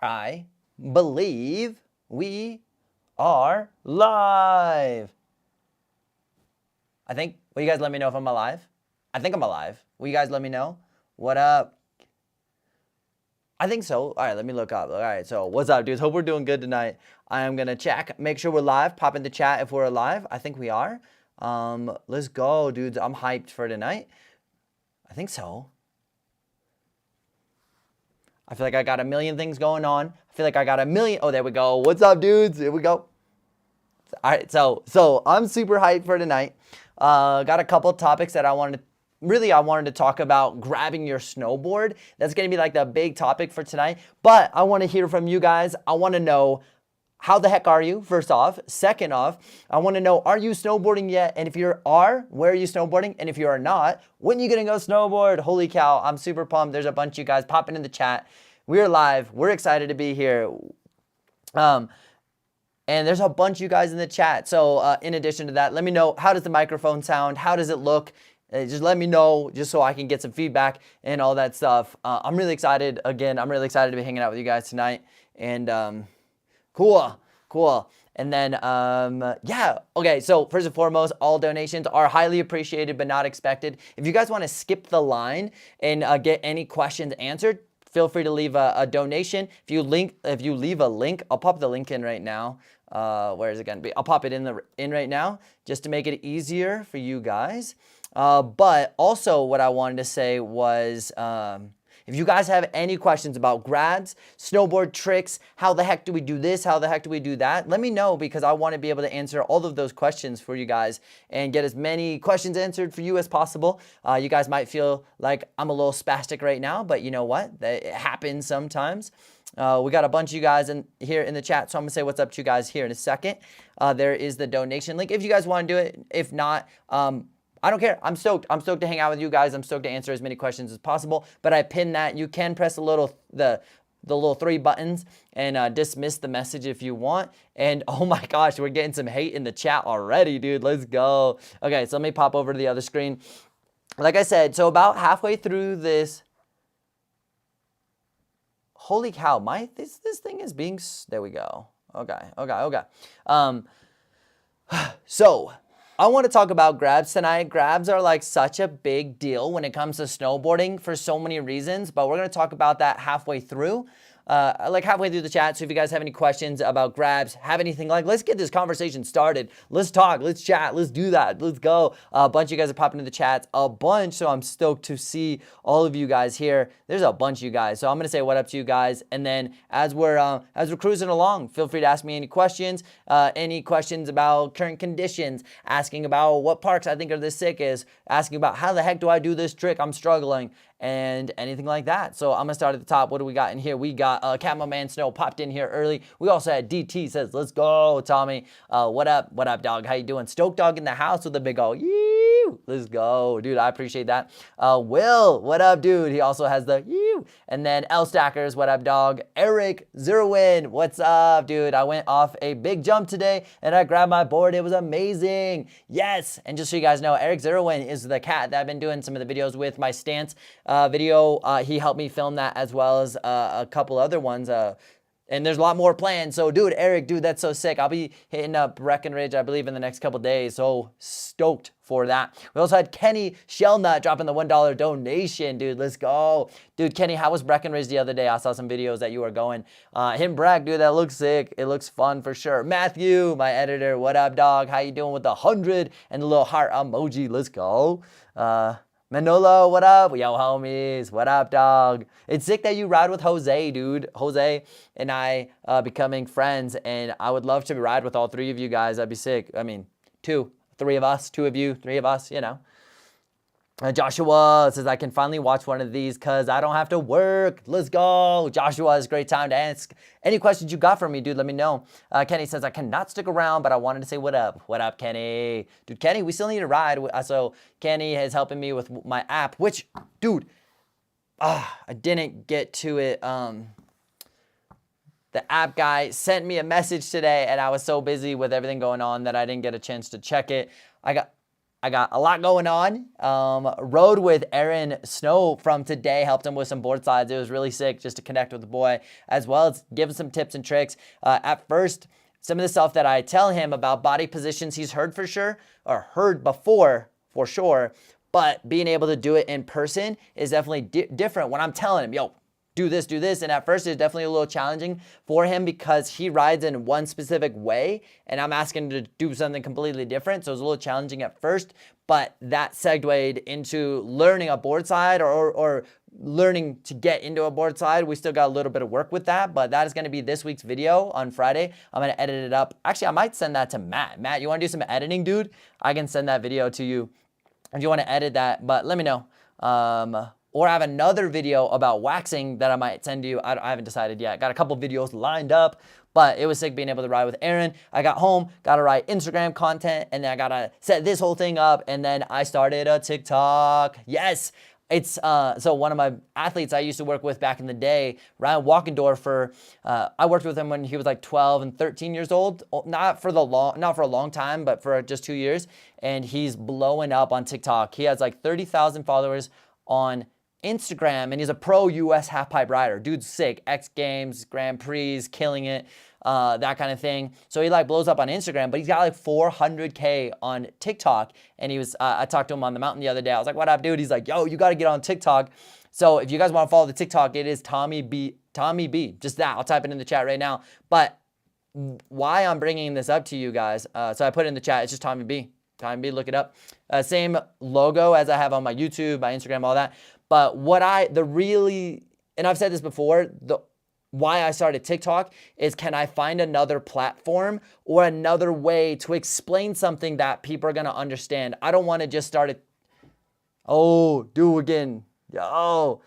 I believe we are live. I think, will you guys let me know if I'm alive? I think I'm alive. Will you guys let me know? What up? I think so. All right, let me look up. All right, so what's up, dudes? Hope we're doing good tonight. I am going to check, make sure we're live. Pop in the chat if we're alive. I think we are. Let's go, dudes. I'm hyped for tonight. I think so. I feel like I got a million things going on. I feel like I got a million. Oh, there we go. What's up, dudes? Here we go. All right, so I'm super hyped for tonight. Got a couple topics that I wanted to talk about grabbing your snowboard. That's going to be like the big topic for tonight. But I want to hear from you guys. I want to know, how the heck are you, first off? Second off, I want to know, are you snowboarding yet? And if you are, where are you snowboarding? And if you are not, when are you going to go snowboard? Holy cow, I'm super pumped. There's a bunch of you guys popping in the chat. We're live. We're excited to be here. And there's a bunch of you guys in the chat. So in addition to that, let me know, how does the microphone sound? How does it look? Just let me know, just so I can get some feedback and all that stuff. I'm really excited. Again, I'm really excited to be hanging out with you guys tonight. And cool. And then, yeah, okay, so first and foremost, all donations are highly appreciated but not expected. If you guys want to skip the line and get any questions answered, feel free to leave a donation. If you leave a link, I'll pop the link in right now. Where is it going to be? I'll pop it in right now just to make it easier for you guys. But also what I wanted to say was, if you guys have any questions about grabs, snowboard tricks, how the heck do we do this? How the heck do we do that? Let me know, because I want to be able to answer all of those questions for you guys and get as many questions answered for you as possible. You guys might feel like I'm a little spastic right now, but you know what? It happens sometimes. We got a bunch of you guys here in the chat, so I'm going to say what's up to you guys here in a second. There is the donation link if you guys want to do it. If not, I don't care. I'm stoked. I'm stoked to hang out with you guys. I'm stoked to answer as many questions as possible. But I pinned that. You can press the little 3 buttons and dismiss the message if you want. And oh my gosh, we're getting some hate in the chat already, dude. Let's go. Okay, so let me pop over to the other screen. Like I said, so about halfway through this. Holy cow, this thing is being, there we go. Okay. So I want to talk about grabs tonight. Grabs are like such a big deal when it comes to snowboarding for so many reasons, but we're going to talk about that halfway through. Halfway through the chat. So if you guys have any questions about grabs, have anything, let's get this conversation started. Let's talk, let's chat, let's do that. Let's go. A bunch of you guys are popping into the chats, a bunch. So I'm stoked to see all of you guys here. There's a bunch of you guys. So I'm going to say what up to you guys. And then as we're cruising along, feel free to ask me any questions about current conditions, asking about what parks I think are the sickest, asking about how the heck do I do this trick? I'm struggling. And anything like that. So I'm gonna start at the top. What do we got in here? We got Camo Man Snow popped in here early. We also had DT says, let's go, Tommy. What up, dog? How you doing? Stoke Dog in the house with a big old you. Let's go, dude. I appreciate that. Will, what up, dude? He also has the you. And then L Stackers, what up, dog? Eric Zerwin, what's up, dude? I went off a big jump today and I grabbed my board. It was amazing. Yes. And just so you guys know, Eric Zerwin is the cat that I've been doing some of the videos with, my stance video. He helped me film that, as well as a couple other ones. And there's a lot more planned. So, dude, Eric, that's so sick. I'll be hitting up Breckenridge, I believe, in the next couple days. So stoked for that. We also had Kenny Shellnut dropping the $1 donation, dude. Let's go. Dude, Kenny, how was Breckenridge the other day? I saw some videos that you were going. Him brag, dude, that looks sick. It looks fun for sure. Matthew, my editor, what up, dog? How you doing with the 100 and the little heart emoji? Let's go. Manolo, what up? Yo, homies, what up, dog? It's sick that you ride with Jose, dude. Jose and I becoming friends, and I would love to ride with all 3 of you guys. That'd be sick. I mean, 2 of us, 2 of you, 3 of us, you know. Joshua says, I can finally watch one of these because I don't have to work. Let's go. Joshua, it's a great time to ask any questions you got for me, dude. Let me know. Kenny says, I cannot stick around, but I wanted to say what up. What up, Kenny? Dude, Kenny, we still need a ride. So Kenny is helping me with my app, which, dude, I didn't get to it. The app guy sent me a message today, and I was so busy with everything going on that I didn't get a chance to check it. I I got a lot going on. Rode with Aaron Snow from today, helped him with some board slides. It was really sick just to connect with the boy, as well as give him some tips and tricks. At first, some of the stuff that I tell him about body positions, he's heard for sure, or heard before for sure, but being able to do it in person is definitely different when I'm telling him, yo, do this, do this. And at first it's definitely a little challenging for him because he rides in one specific way and I'm asking him to do something completely different. So it was a little challenging at first, but that segued into learning a board side or learning to get into a board side. We still got a little bit of work with that, but that is going to be this week's video on Friday. I'm going to edit it up. Actually, I might send that to Matt. Matt, you want to do some editing, dude? I can send that video to you if you want to edit that, but let me know. Or I have another video about waxing that I might send to you. I haven't decided yet. Got a couple videos lined up, but it was sick being able to ride with Aaron. I got home, got to write Instagram content, and then I got to set this whole thing up, and then I started a TikTok. Yes. It's so one of my athletes I used to work with back in the day, Ryan Walkendorfer, I worked with him when he was like 12 and 13 years old, not for a long time, but for just 2 years. And he's blowing up on TikTok. He has like 30,000 followers on Instagram, and he's a pro US half pipe rider. Dude's sick. X Games, Grand Prix, killing it, that kind of thing. So he like blows up on Instagram, but he's got like 400K on TikTok. And he was, I talked to him on the mountain the other day. I was like, what up, dude? He's like, yo, you got to get on TikTok. So if you guys want to follow the TikTok, it is Tommy B. Just that. I'll type it in the chat right now. But why I'm bringing this up to you guys, so I put it in the chat. It's just Tommy B. Tommy B, look it up. Same logo as I have on my YouTube, my Instagram, all that. But and I've said this before, why I started TikTok is, can I find another platform or another way to explain something that people are going to understand? I don't want to just start it. Oh, do again. Yo.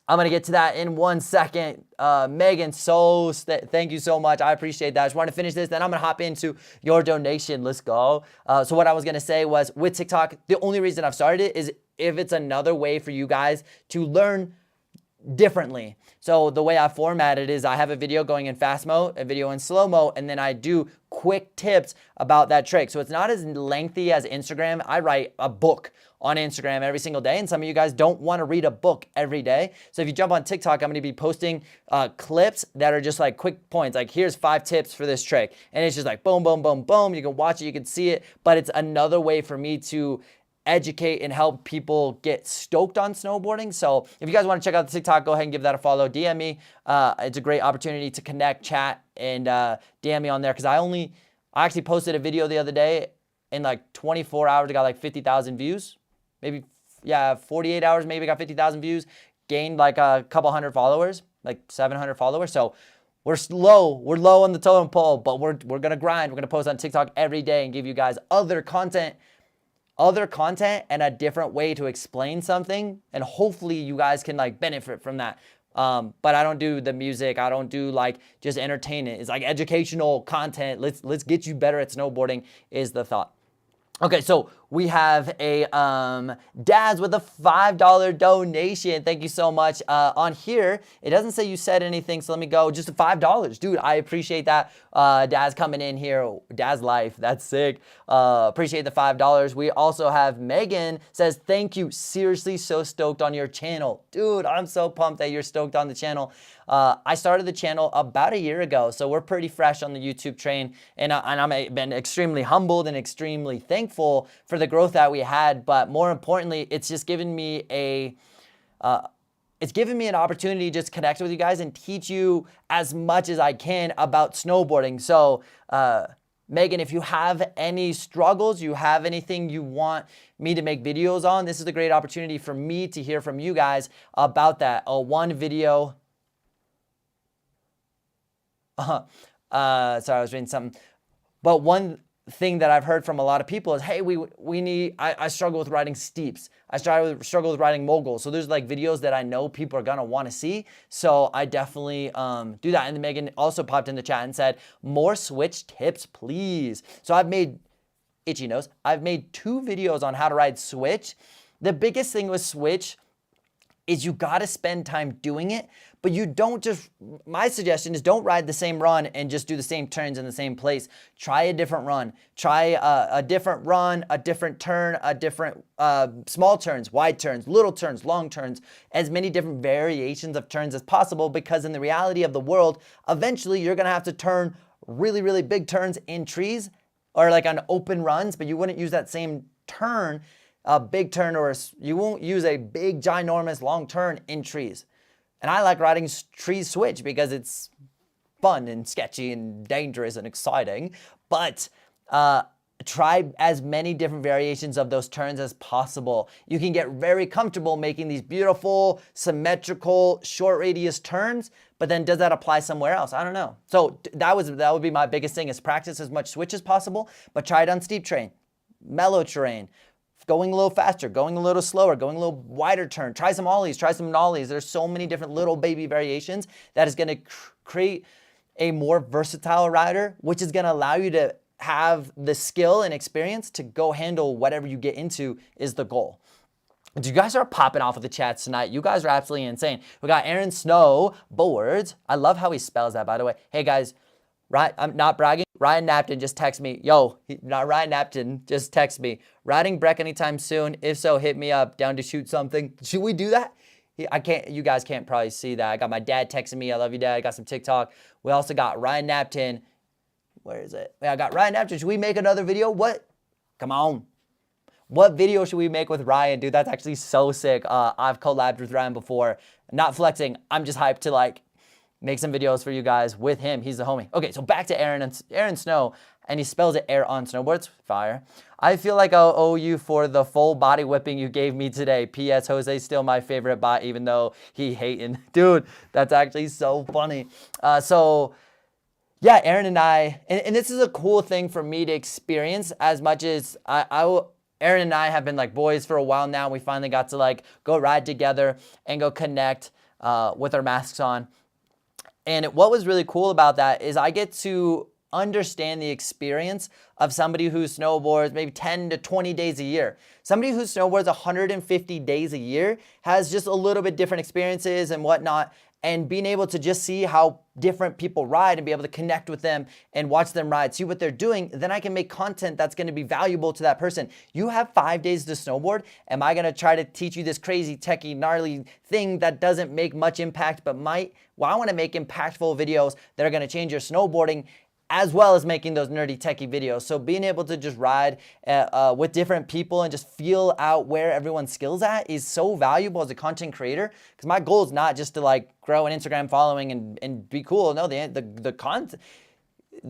I'm going to get to that in 1 second. Megan, thank you so much. I appreciate that. I just want to finish this. Then I'm going to hop into your donation. Let's go. So what I was going to say was, with TikTok, the only reason I've started it is if it's another way for you guys to learn differently. So the way I format it is I have a video going in fast mode, a video in slow mode, and then I do quick tips about that trick. So it's not as lengthy as Instagram. I write a book on Instagram every single day, and some of you guys don't want to read a book every day. So if you jump on TikTok, I'm going to be posting clips that are just like quick points, like here's 5 tips for this trick, and it's just like boom, boom, boom, boom. You can watch it, you can see it, but it's another way for me to educate and help people get stoked on snowboarding. So if you guys want to check out the TikTok, go ahead and give that a follow. DM me. It's a great opportunity to connect, chat, and DM me on there, because I actually posted a video the other day. In like 24 hours, I got like 50,000 views. Maybe, 48 hours, maybe got 50,000 views. Gained like a couple hundred followers, like 700 followers. So we're low on the totem pole, but we're going to grind. We're going to post on TikTok every day and give you guys other content and a different way to explain something, and hopefully you guys can like benefit from that. But I don't do the music. I don't do like just entertainment. It's like educational content. Let's get you better at snowboarding is the thought. Okay, so we have a Daz with a $5 donation. Thank you so much. On here, it doesn't say you said anything, so let me go. Just $5. Dude, I appreciate that. Daz coming in here. Daz life. That's sick. Appreciate the $5. We also have Megan says, thank you. Seriously, so stoked on your channel. Dude, I'm so pumped that you're stoked on the channel. I started the channel about a year ago, so we're pretty fresh on the YouTube train, and I've been extremely humbled and extremely thankful for the growth that we had. But more importantly, it's just given me an opportunity to just connect with you guys and teach you as much as I can about snowboarding. So Megan, if you have any struggles, you have anything you want me to make videos on, this is a great opportunity for me to hear from you guys about that. One video. Sorry, I was reading something. But one thing that I've heard from a lot of people is, hey, I struggle with riding steeps. I struggle with riding moguls. So there's like videos that I know people are gonna want to see. So I definitely do that. And then Megan also popped in the chat and said, more switch tips, please. So I've made, itchy nose, I've made 2 videos on how to ride switch. The biggest thing with switch is you got to spend time doing it, but you don't just, my suggestion is don't ride the same run and just do the same turns in the same place. Try a different run. Try a different run, a different turn, a different small turns, wide turns, little turns, long turns, as many different variations of turns as possible, because in the reality of the world, eventually you're going to have to turn really, really big turns in trees or like on open runs, but you wouldn't use that same turn, a big turn, or you won't use a big, ginormous, long turn in trees. And I like riding trees switch because it's fun and sketchy and dangerous and exciting. But try as many different variations of those turns as possible. You can get very comfortable making these beautiful, symmetrical, short radius turns, but then does that apply somewhere else? I don't know. So that would be my biggest thing, is practice as much switch as possible, but try it on steep terrain, mellow terrain, going a little faster, going a little slower, going a little wider turn. Try some ollies, try some nollies. There's so many different little baby variations that is going to create a more versatile rider, which is going to allow you to have the skill and experience to go handle whatever you get into is the goal. You guys are popping off with the chats tonight. You guys are absolutely insane. We got Aaron Snowboards. I love how he spells that, by the way. Hey guys, right? I'm not bragging. Ryan Napton just text me. Not Ryan Napton, just text me. Riding Breck anytime soon? If so, hit me up. Down to shoot something. Should we do that? I can't. You guys can't probably see that. I got my dad texting me. I love you, Dad. I got some TikTok. We also got Ryan Napton. Where is it? Yeah, I got Ryan Napton. Should we make another video? What? Come on. What video should we make with Ryan? Dude, that's actually so sick. I've collabed with Ryan before. Not flexing. I'm just hyped to like make some videos for you guys with him. He's the homie. Okay, so back to Aaron Snow, and he spells it air on snowboards. Fire. I feel like I'll owe you for the full body whipping you gave me today. P.S. Jose's still my favorite bot, even though he hating. Dude, that's actually so funny. Yeah, Aaron and I, and this is a cool thing for me to experience, as much as Aaron and I have been like boys for a while now. We finally got to like go ride together and go connect with our masks on. And what was really cool about that is I get to understand the experience of somebody who snowboards maybe 10 to 20 days a year. Somebody who snowboards 150 days a year has just a little bit different experiences and whatnot. And being able to just see how different people ride and be able to connect with them and watch them ride, see what they're doing, then I can make content that's going to be valuable to that person. You have 5 days to snowboard. Am I going to try to teach you this crazy, techie, gnarly thing that doesn't make much impact but might? Well, I want to make impactful videos that are going to change your snowboarding, as well as making those nerdy techie videos. So being able to just ride with different people and just feel out where everyone's skills at is so valuable as a content creator. Because my goal is not just to like grow an Instagram following and be cool. No, the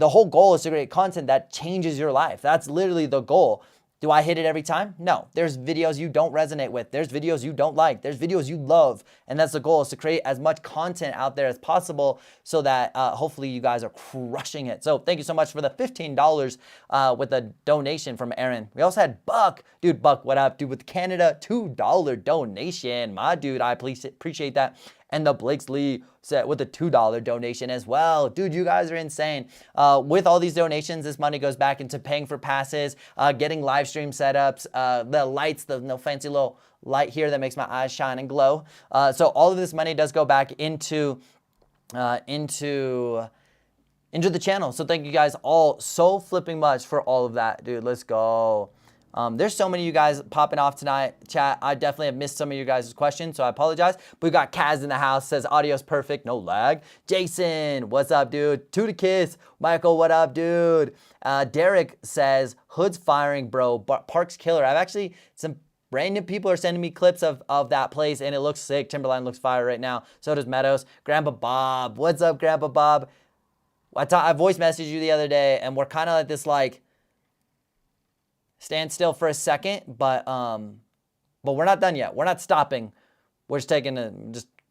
whole goal is to create content that changes your life. That's literally the goal. Do I hit it every time? No. There's videos you don't resonate with. There's videos you don't like. There's videos you love. And that's the goal, is to create as much content out there as possible so that hopefully you guys are crushing it. So thank you so much for the $15 with a donation from Aaron. We also had Buck. Dude, Buck, what up? Dude, with Canada, $2 donation. My dude, I appreciate that. And the Blake's Lee set with a $2 donation as well. Dude, you guys are insane. With all these donations, this money goes back into paying for passes, getting live stream setups, the lights, the no fancy little light here that makes my eyes shine and glow. So all of this money does go back into the channel. So thank you guys all so flipping much for all of that, dude. Let's go. There's so many of you guys popping off tonight, chat. I definitely have missed some of you guys' questions, so I apologize. But we got Kaz in the house, says audio's perfect, no lag. Jason, what's up, dude? To the kiss. Michael, what up, dude? Derek says, hood's firing, bro. Park's killer. I've actually, some random people are sending me clips of that place, and it looks sick. Timberline looks fire right now. So does Meadows. Grandpa Bob, what's up, Grandpa Bob? I voice messaged you the other day, and we're kind of at this, like, stand still for a second, but we're not done yet. We're not stopping. We're just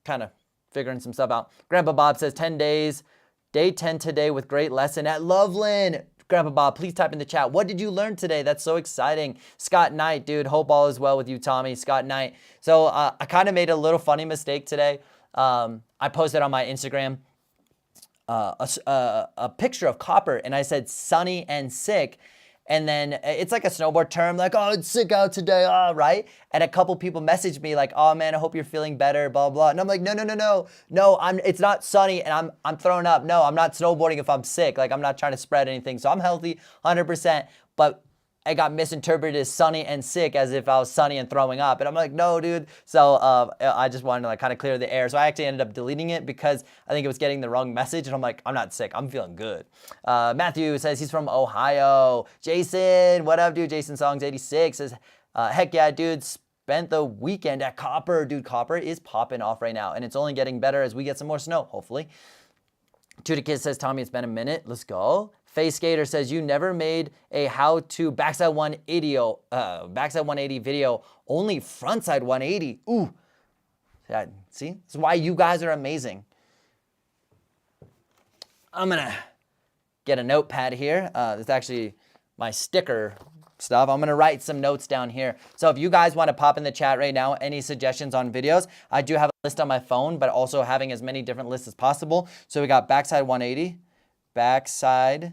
kind of figuring some stuff out. Grandpa Bob says 10 days, day 10 today with great lesson at Loveland. Grandpa Bob, please type in the chat. What did you learn today? That's so exciting. Scott Knight, dude, hope all is well with you, Tommy. Scott Knight. So I kind of made a little funny mistake today. I posted on my Instagram a picture of Copper, and I said sunny and sick. And then it's like a snowboard term, like, oh, it's sick out today, right? And a couple people messaged me like, oh man, I hope you're feeling better, blah, blah. And I'm like, no, it's not sunny and I'm throwing up. No, I'm not snowboarding if I'm sick. Like, I'm not trying to spread anything. So I'm healthy 100%, but I got misinterpreted as sunny and sick as if I was sunny and throwing up. And I'm like, no, dude. So I just wanted to like kind of clear the air. So I actually ended up deleting it because I think it was getting the wrong message. And I'm like, I'm not sick. I'm feeling good. Matthew says he's from Ohio. Jason, what up, dude? Jason Songs 86 says, heck yeah, dude. Spent the weekend at Copper. Dude, Copper is popping off right now. And it's only getting better as we get some more snow, hopefully. Tuda Kid says, Tommy, it's been a minute. Let's go. Face Skater says, you never made a how-to backside 180 video, only frontside 180. Ooh. See? This is why you guys are amazing. I'm going to get a notepad here. This is actually my sticker stuff. I'm going to write some notes down here. So if you guys want to pop in the chat right now, any suggestions on videos, I do have a list on my phone, but also having as many different lists as possible. So we got backside 180, backside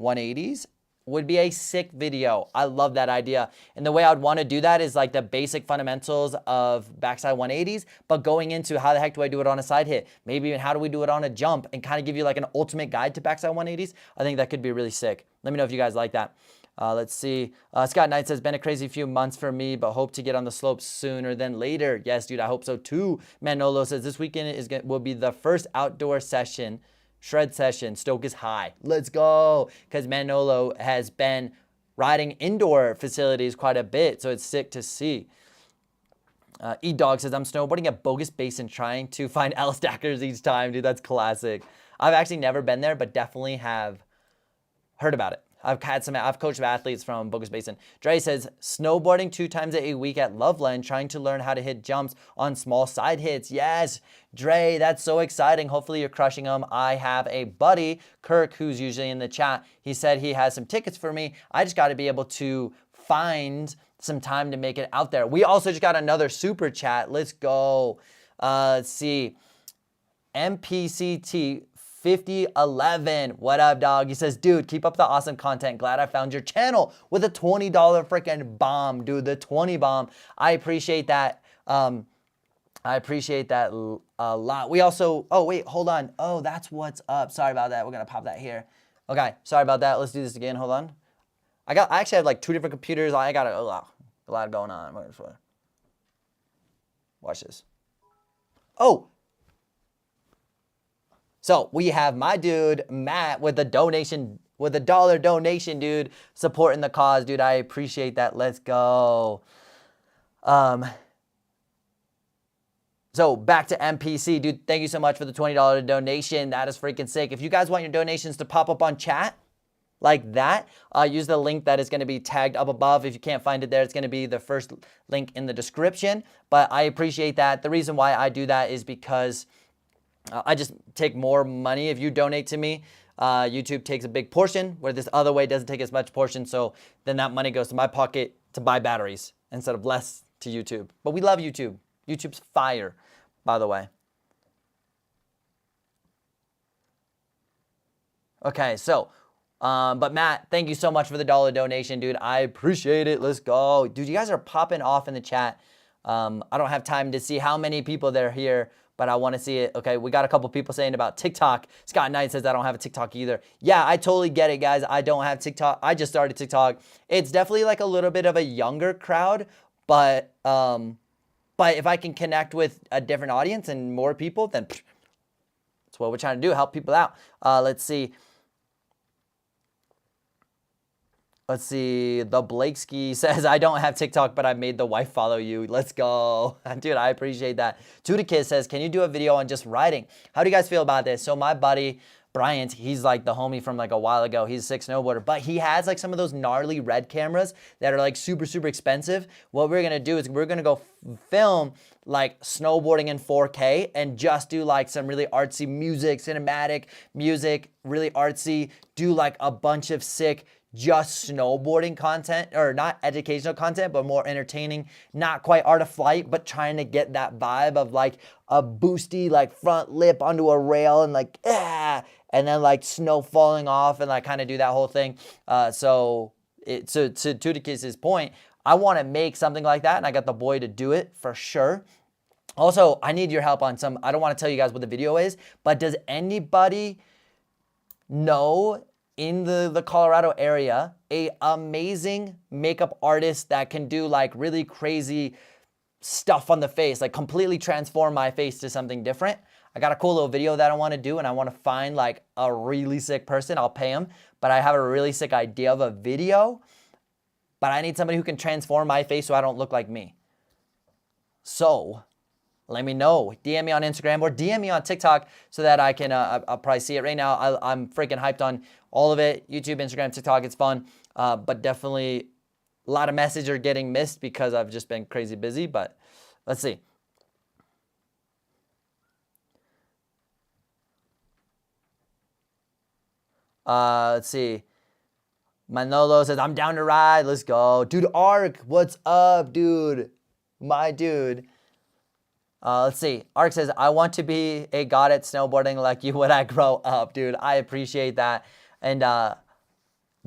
180s would be a sick video. I love that idea. And the way I'd want to do that is like the basic fundamentals of backside 180s, but going into how the heck do I do it on a side hit? Maybe even how do we do it on a jump and kind of give you like an ultimate guide to backside 180s. I think that could be really sick. Let me know if you guys like that. Let's see. Scott Knight says, been a crazy few months for me, but hope to get on the slopes sooner than later. Yes, dude, I hope so too. Manolo says, this weekend will be the first outdoor session, shred session. Stoke is high. Let's go. Because Manolo has been riding indoor facilities quite a bit, so it's sick to see. E-Dog says, I'm snowboarding at Bogus Basin trying to find L stackers each time. Dude, that's classic. I've actually never been there, but definitely have heard about it. I've coached athletes from Bogus Basin. Dre says, snowboarding 2 times a week at Loveland, trying to learn how to hit jumps on small side hits. Yes, Dre, that's so exciting. Hopefully you're crushing them. I have a buddy, Kirk, who's usually in the chat. He said he has some tickets for me. I just got to be able to find some time to make it out there. We also just got another super chat. Let's go. Let's see. MPCT 5011. What up, dog? He says, dude, keep up the awesome content. Glad I found your channel with a $20 freaking bomb, dude. The 20 bomb. I appreciate that. I appreciate that a lot. We also, oh, wait, hold on. Oh, that's what's up. Sorry about that. We're going to pop that here. Okay. Sorry about that. Let's do this again. Hold on. I actually have like 2 different computers. I got a lot going on. Watch this. Oh, so we have my dude, Matt, with a donation, with a $1 donation, dude, supporting the cause, dude. I appreciate that. Let's go. So back to MPC, dude. Thank you so much for the $20 donation. That is freaking sick. If you guys want your donations to pop up on chat like that, use the link that is going to be tagged up above. If you can't find it there, it's going to be the first link in the description. But I appreciate that. The reason why I do that is because I just take more money. If you donate to me, YouTube takes a big portion, where this other way doesn't take as much portion. So then that money goes to my pocket to buy batteries instead of less to YouTube. But we love YouTube. YouTube's fire, by the way. Okay, so, but Matt, thank you so much for the $1 donation, dude. I appreciate it. Let's go. Dude, you guys are popping off in the chat. I don't have time to see how many people there here, but I want to see it. Okay, we got a couple people saying about TikTok. Scott Knight says, I don't have a TikTok either. Yeah, I totally get it, guys. I don't have TikTok. I just started TikTok. It's definitely like a little bit of a younger crowd, but if I can connect with a different audience and more people, then that's what we're trying to do, help people out. Let's see. Let's see, the Blakeski says, I don't have TikTok, but I made the wife follow you. Let's go. Dude, I appreciate that. Tudakid says, can you do a video on just riding? How do you guys feel about this? So my buddy, Bryant, he's like the homie from like a while ago. He's a sick snowboarder, but he has like some of those gnarly red cameras that are like super, super expensive. What we're going to do is we're going to go film like snowboarding in 4K and just do like some really artsy music, cinematic music, really artsy, do like a bunch of sick just snowboarding content, or not educational content, but more entertaining, not quite art of flight, but trying to get that vibe of like a boosty like front lip onto a rail and like, and then like snow falling off and like kind of do that whole thing. So to Tudikis's point, I want to make something like that, and I got the boy to do it for sure. Also, I need your help on some, I don't want to tell you guys what the video is, but does anybody know in the Colorado area a amazing makeup artist that can do like really crazy stuff on the face, like completely transform my face to something different? I got a cool little video that I want to do, and I want to find like a really sick person. I'll pay him, but I have a really sick idea of a video, but I need somebody who can transform my face so I don't look like me. So let me know. DM me on Instagram or DM me on TikTok so that I can, I'll probably see it right now. I'm freaking hyped on all of it. YouTube, Instagram, TikTok, it's fun. But definitely a lot of messages are getting missed because I've just been crazy busy, but let's see. Let's see. Manolo says, I'm down to ride. Let's go. Dude, Ark, what's up, dude? My dude. Let's see. Ark says, I want to be a god at snowboarding like you when I grow up, dude. I appreciate that. And,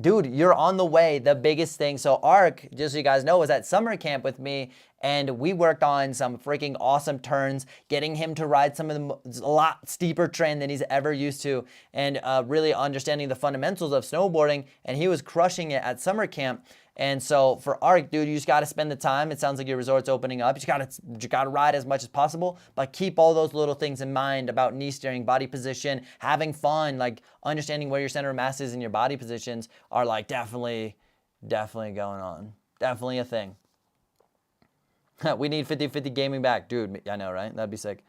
dude, you're on the way. The biggest thing. So Ark, just so you guys know, was at summer camp with me, and we worked on some freaking awesome turns, getting him to ride some of the a lot steeper terrain than he's ever used to, and really understanding the fundamentals of snowboarding. And he was crushing it at summer camp. And so for Ark, dude, you just got to spend the time. It sounds like your resort's opening up. You got to ride as much as possible, but keep all those little things in mind about knee steering, body position, having fun, like understanding where your center of mass is in your body positions are like definitely going on. Definitely a thing. We need 50-50 gaming back. Dude, I know, right? That'd be sick.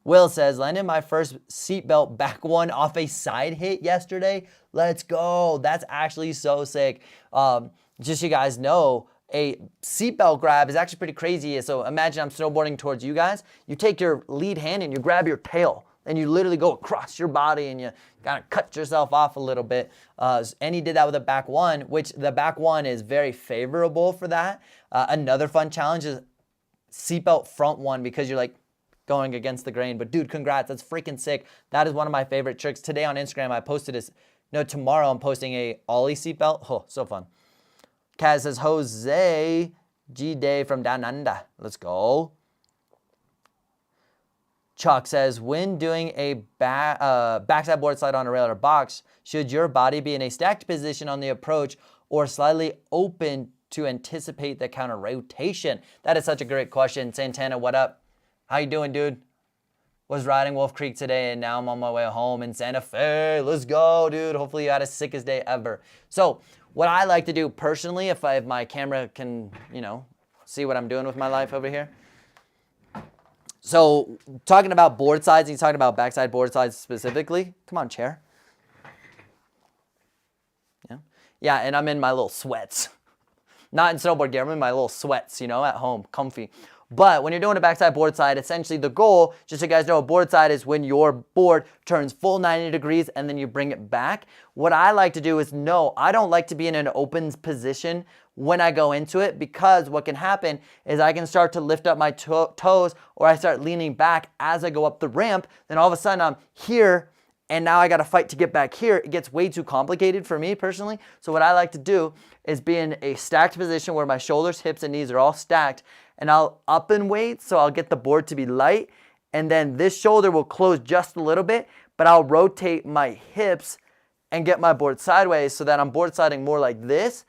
Will says, landed my first seatbelt back one off a side hit yesterday. Let's go. That's actually so sick. Just so you guys know, a seatbelt grab is actually pretty crazy. So imagine I'm snowboarding towards you guys. You take your lead hand and you grab your tail, and you literally go across your body, and you kind of cut yourself off a little bit. And he did that with a back one, which the back one is very favorable for that. Another fun challenge is seatbelt front one, because you're like going against the grain. But dude, congrats. That's freaking sick. That is one of my favorite tricks. Today on Instagram, I posted this. No, tomorrow I'm posting a ollie seatbelt. Oh, so fun. Kaz says, Jose G Day from Down Under. Let's go. Chuck says, when doing a backside board slide on a rail or box, should your body be in a stacked position on the approach or slightly open to anticipate the counter rotation? That is such a great question. Santana, what up? How you doing, dude? Was riding Wolf Creek today, and now I'm on my way home in Santa Fe. Let's go, dude. Hopefully you had a sickest day ever. So what I like to do personally, if my camera can, see what I'm doing with my life over here. So talking about board sides, he's talking about backside board sides specifically. Come on, chair. Yeah, and I'm in my little sweats. Not in snowboard gear, I'm in my little sweats, at home, comfy. But when you're doing a backside board slide, essentially the goal, just so you guys know, a board slide is when your board turns full 90 degrees and then you bring it back. What I like to do is, no, I don't like to be in an open position when I go into it, because what can happen is I can start to lift up my toes, or I start leaning back as I go up the ramp. Then all of a sudden I'm here, and now I got to fight to get back here. It gets way too complicated for me personally. So what I like to do is be in a stacked position where my shoulders, hips, and knees are all stacked, and I'll up in weight, so I'll get the board to be light, and then this shoulder will close just a little bit, but I'll rotate my hips and get my board sideways so that I'm board sliding more like this.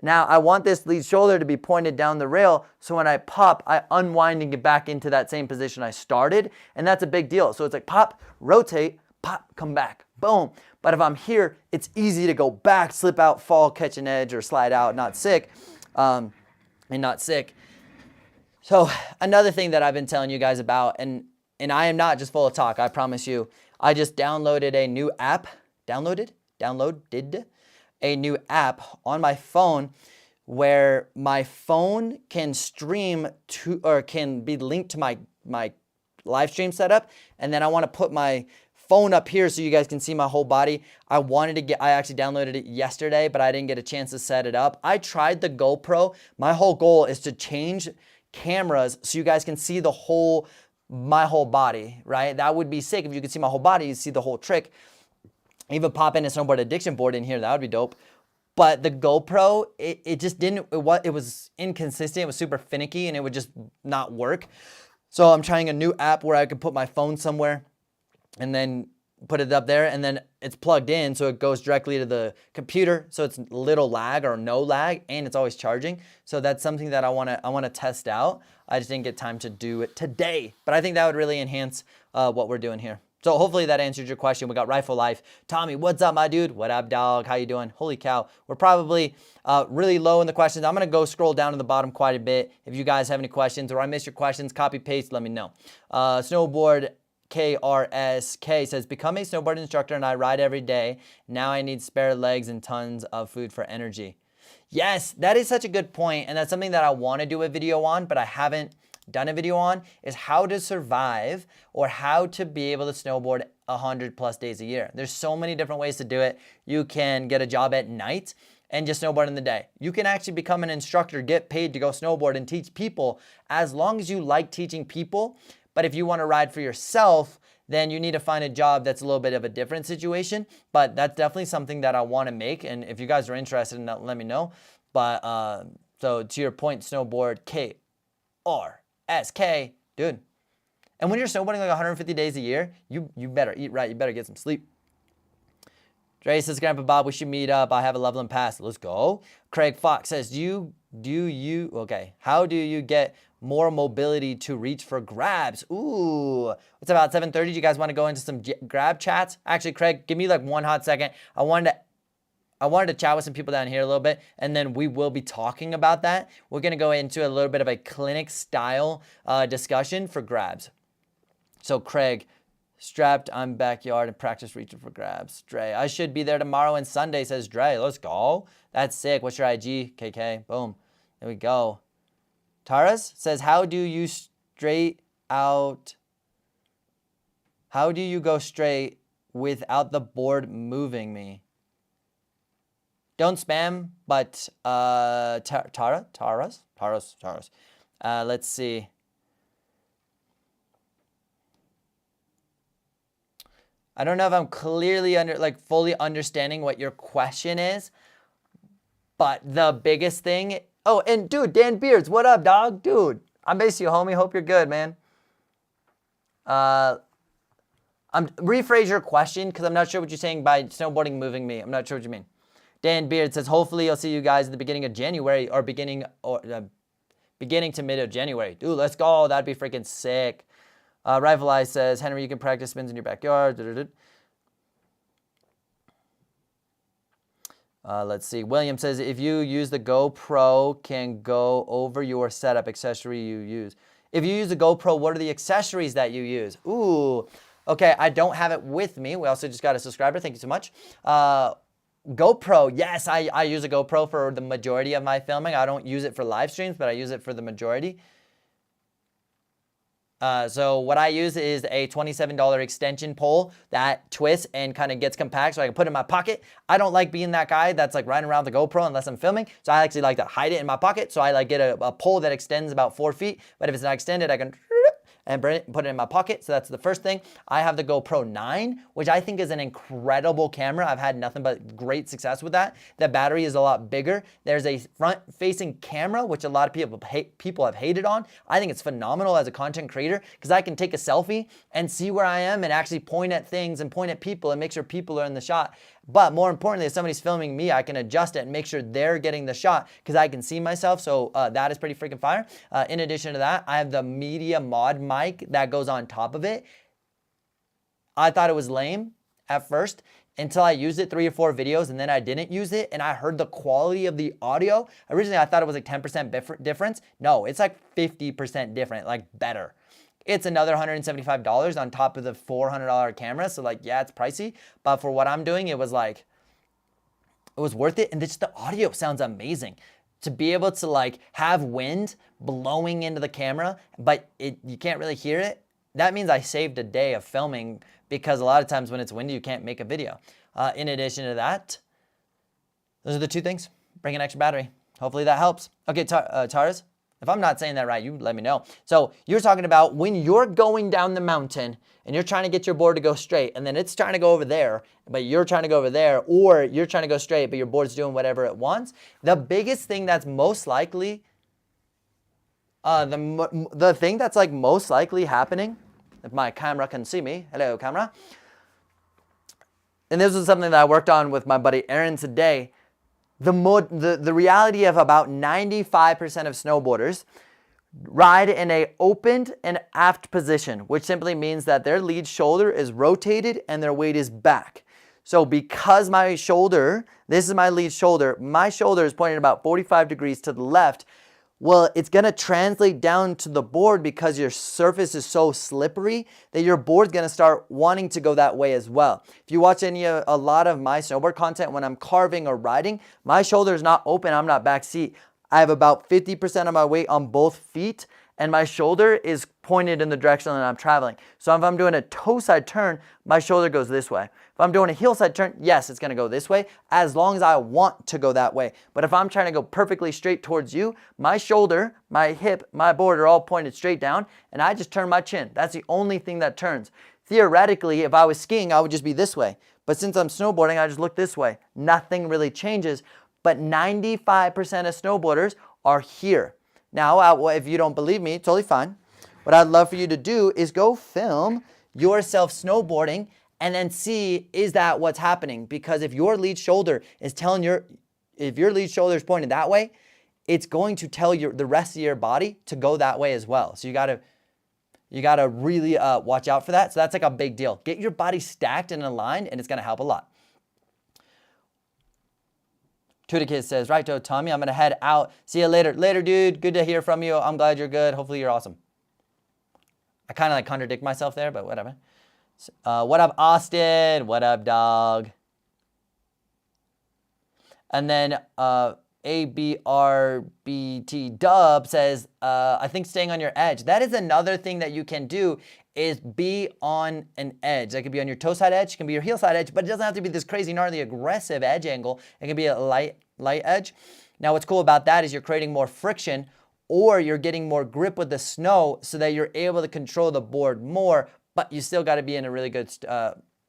Now I want this lead shoulder to be pointed down the rail, so when I pop, I unwind and get back into that same position I started, and that's a big deal. So it's like pop, rotate, pop, come back, boom. But if I'm here, it's easy to go back, slip out, fall, catch an edge, or slide out, not sick, and not sick. So another thing that I've been telling you guys about, and I am not just full of talk, I promise you, I just downloaded a new app, downloaded a new app on my phone where my phone can stream to, or can be linked to my live stream setup. And then I want to put my phone up here so you guys can see my whole body. I actually downloaded it yesterday, but I didn't get a chance to set it up. I tried the GoPro. My whole goal is to change cameras so you guys can see my whole body, right? That would be sick if you could see my whole body, you see the whole trick. Even pop in a snowboard addiction board in here, that would be dope. But the GoPro, it just didn't, it was inconsistent. It was super finicky and it would just not work. So I'm trying a new app where I could put my phone somewhere and then put it up there, and then it's plugged in, so it goes directly to the computer, so it's little lag or no lag, and it's always charging. So that's something that I wanna test out. I just didn't get time to do it today, but I think that would really enhance what we're doing here. So hopefully that answered your question. We got Rifle Life. Tommy, what's up, my dude? What up, dog? How you doing? Holy cow. We're probably really low in the questions. I'm going to go scroll down to the bottom quite a bit. If you guys have any questions or I missed your questions, copy, paste, let me know. Snowboard KRSK says, become a snowboard instructor and I ride every day. Now I need spare legs and tons of food for energy. Yes, that is such a good point, and that's something that I want to do a video on, but I haven't done a video on, is how to survive or how to be able to snowboard 100+ days a year. There's so many different ways to do it. You can get a job at night and just snowboard in the day. You can actually become an instructor, get paid to go snowboard and teach people as long as you like teaching people. But if you want to ride for yourself, then you need to find a job that's a little bit of a different situation. But that's definitely something that I want to make. And if you guys are interested in that, let me know. But so to your point, snowboard KRSK, dude. And when you're snowboarding like 150 days a year, you better eat right. You better get some sleep. Dre says, Grandpa Bob, we should meet up. I have a Loveland Pass. Let's go. Craig Fox says, how do you get more mobility to reach for grabs? Ooh, it's about 7:30. Do you guys want to go into some grab chats? Actually, Craig, give me like one hot second. I wanted to chat with some people down here a little bit, and then we will be talking about that. We're going to go into a little bit of a clinic style discussion for grabs. So Craig, strapped, I'm backyard and practice reaching for grabs. Dre, I should be there tomorrow and Sunday, says Dre. Let's go. That's sick. What's your IG? KK. Boom. There we go. Taras says, how do you go straight without the board moving me? Don't spam, but Taras. Let's see. I don't know if I'm clearly fully understanding what your question is, but the biggest thing. Oh, and dude, Dan Beards, what up, dog? Dude, I miss you, homie. Hope you're good, man. Rephrase your question because I'm not sure what you're saying by snowboarding moving me. I'm not sure what you mean. Dan Beard says, hopefully I'll see you guys at the beginning of January or beginning to mid of January. Dude, let's go. That'd be freaking sick. Rifle Eye says, Henry, you can practice spins in your backyard. Let's see. William says, if you use the GoPro, can go over your setup accessory you use. If you use the GoPro, what are the accessories that you use? Ooh, okay. I don't have it with me. We also just got a subscriber. Thank you so much. GoPro. Yes, I use a GoPro for the majority of my filming. I don't use it for live streams, but I use it for the majority. So what I use is a $27 extension pole that twists and kind of gets compact so I can put it in my pocket. I don't like being that guy that's like riding around the GoPro unless I'm filming. So I actually like to hide it in my pocket. So I like get a pole that extends about 4 feet. But if it's not extended, I can and put it in my pocket. So that's the first thing. I have the GoPro 9, which I think is an incredible camera. I've had nothing but great success with that. The battery is a lot bigger. There's a front-facing camera, which a lot of people have hated on. I think it's phenomenal as a content creator because I can take a selfie and see where I am and actually point at things and point at people and make sure people are in the shot. But more importantly, if somebody's filming me, I can adjust it and make sure they're getting the shot because I can see myself. So that is pretty freaking fire. In addition to that, I have the Media Mod mic that goes on top of it. I thought it was lame at first until I used it 3 or 4 videos and then I didn't use it and I heard the quality of the audio. Originally, I thought it was like 10% difference. No, it's like 50% different, like better. It's another $175 on top of the $400 camera. So like, yeah, it's pricey, but for what I'm doing, it was worth it. And just the audio sounds amazing. To be able to like have wind blowing into the camera, but you can't really hear it. That means I saved a day of filming because a lot of times when it's windy, you can't make a video. In addition to that, those are the 2 things. Bring an extra battery. Hopefully that helps. Okay, Taras. If I'm not saying that right, you let me know. So you're talking about when you're going down the mountain and you're trying to get your board to go straight, and then it's trying to go over there, but you're trying to go over there, or you're trying to go straight, but your board's doing whatever it wants. The biggest thing that's most likely, the thing that's like most likely happening, if my camera can see me, hello camera, and this is something that I worked on with my buddy Aaron today. The reality of about 95% of snowboarders ride in a opened and aft position, which simply means that their lead shoulder is rotated and their weight is back. So because my shoulder, this is my lead shoulder, my shoulder is pointing about 45 degrees to the left. Well, it's going to translate down to the board because your surface is so slippery that your board's going to start wanting to go that way as well. If you watch a lot of my snowboard content when I'm carving or riding, my shoulder is not open, I'm not back seat. I have about 50% of my weight on both feet, and my shoulder is pointed in the direction that I'm traveling. So if I'm doing a toe side turn, my shoulder goes this way. If I'm doing a heel side turn, yes, it's gonna go this way as long as I want to go that way. But if I'm trying to go perfectly straight towards you, my shoulder, my hip, my board are all pointed straight down, and I just turn my chin. That's the only thing that turns. Theoretically, if I was skiing, I would just be this way. But since I'm snowboarding, I just look this way. Nothing really changes, but 95% of snowboarders are here. Now, if you don't believe me, totally fine. What I'd love for you to do is go film yourself snowboarding and then see, is that what's happening? Because if your lead shoulder is if your lead shoulder is pointed that way, it's going to tell the rest of your body to go that way as well. So you gotta really watch out for that. So that's like a big deal. Get your body stacked and aligned, and it's gonna help a lot. Tuda Kid says, right, Tommy, I'm going to head out. See you later. Later, dude. Good to hear from you. I'm glad you're good. Hopefully you're awesome. I kind of like contradict myself there, but whatever. What up, Austin? What up, dog? And then ABRBT Dub says, I think staying on your edge. That is another thing that you can do, is be on an edge. That could be on your toe side edge, it can be your heel side edge, but it doesn't have to be this crazy, gnarly, aggressive edge angle. It can be a light edge. Now, what's cool about that is you're creating more friction, or you're getting more grip with the snow so that you're able to control the board more, but you still got to be in a really good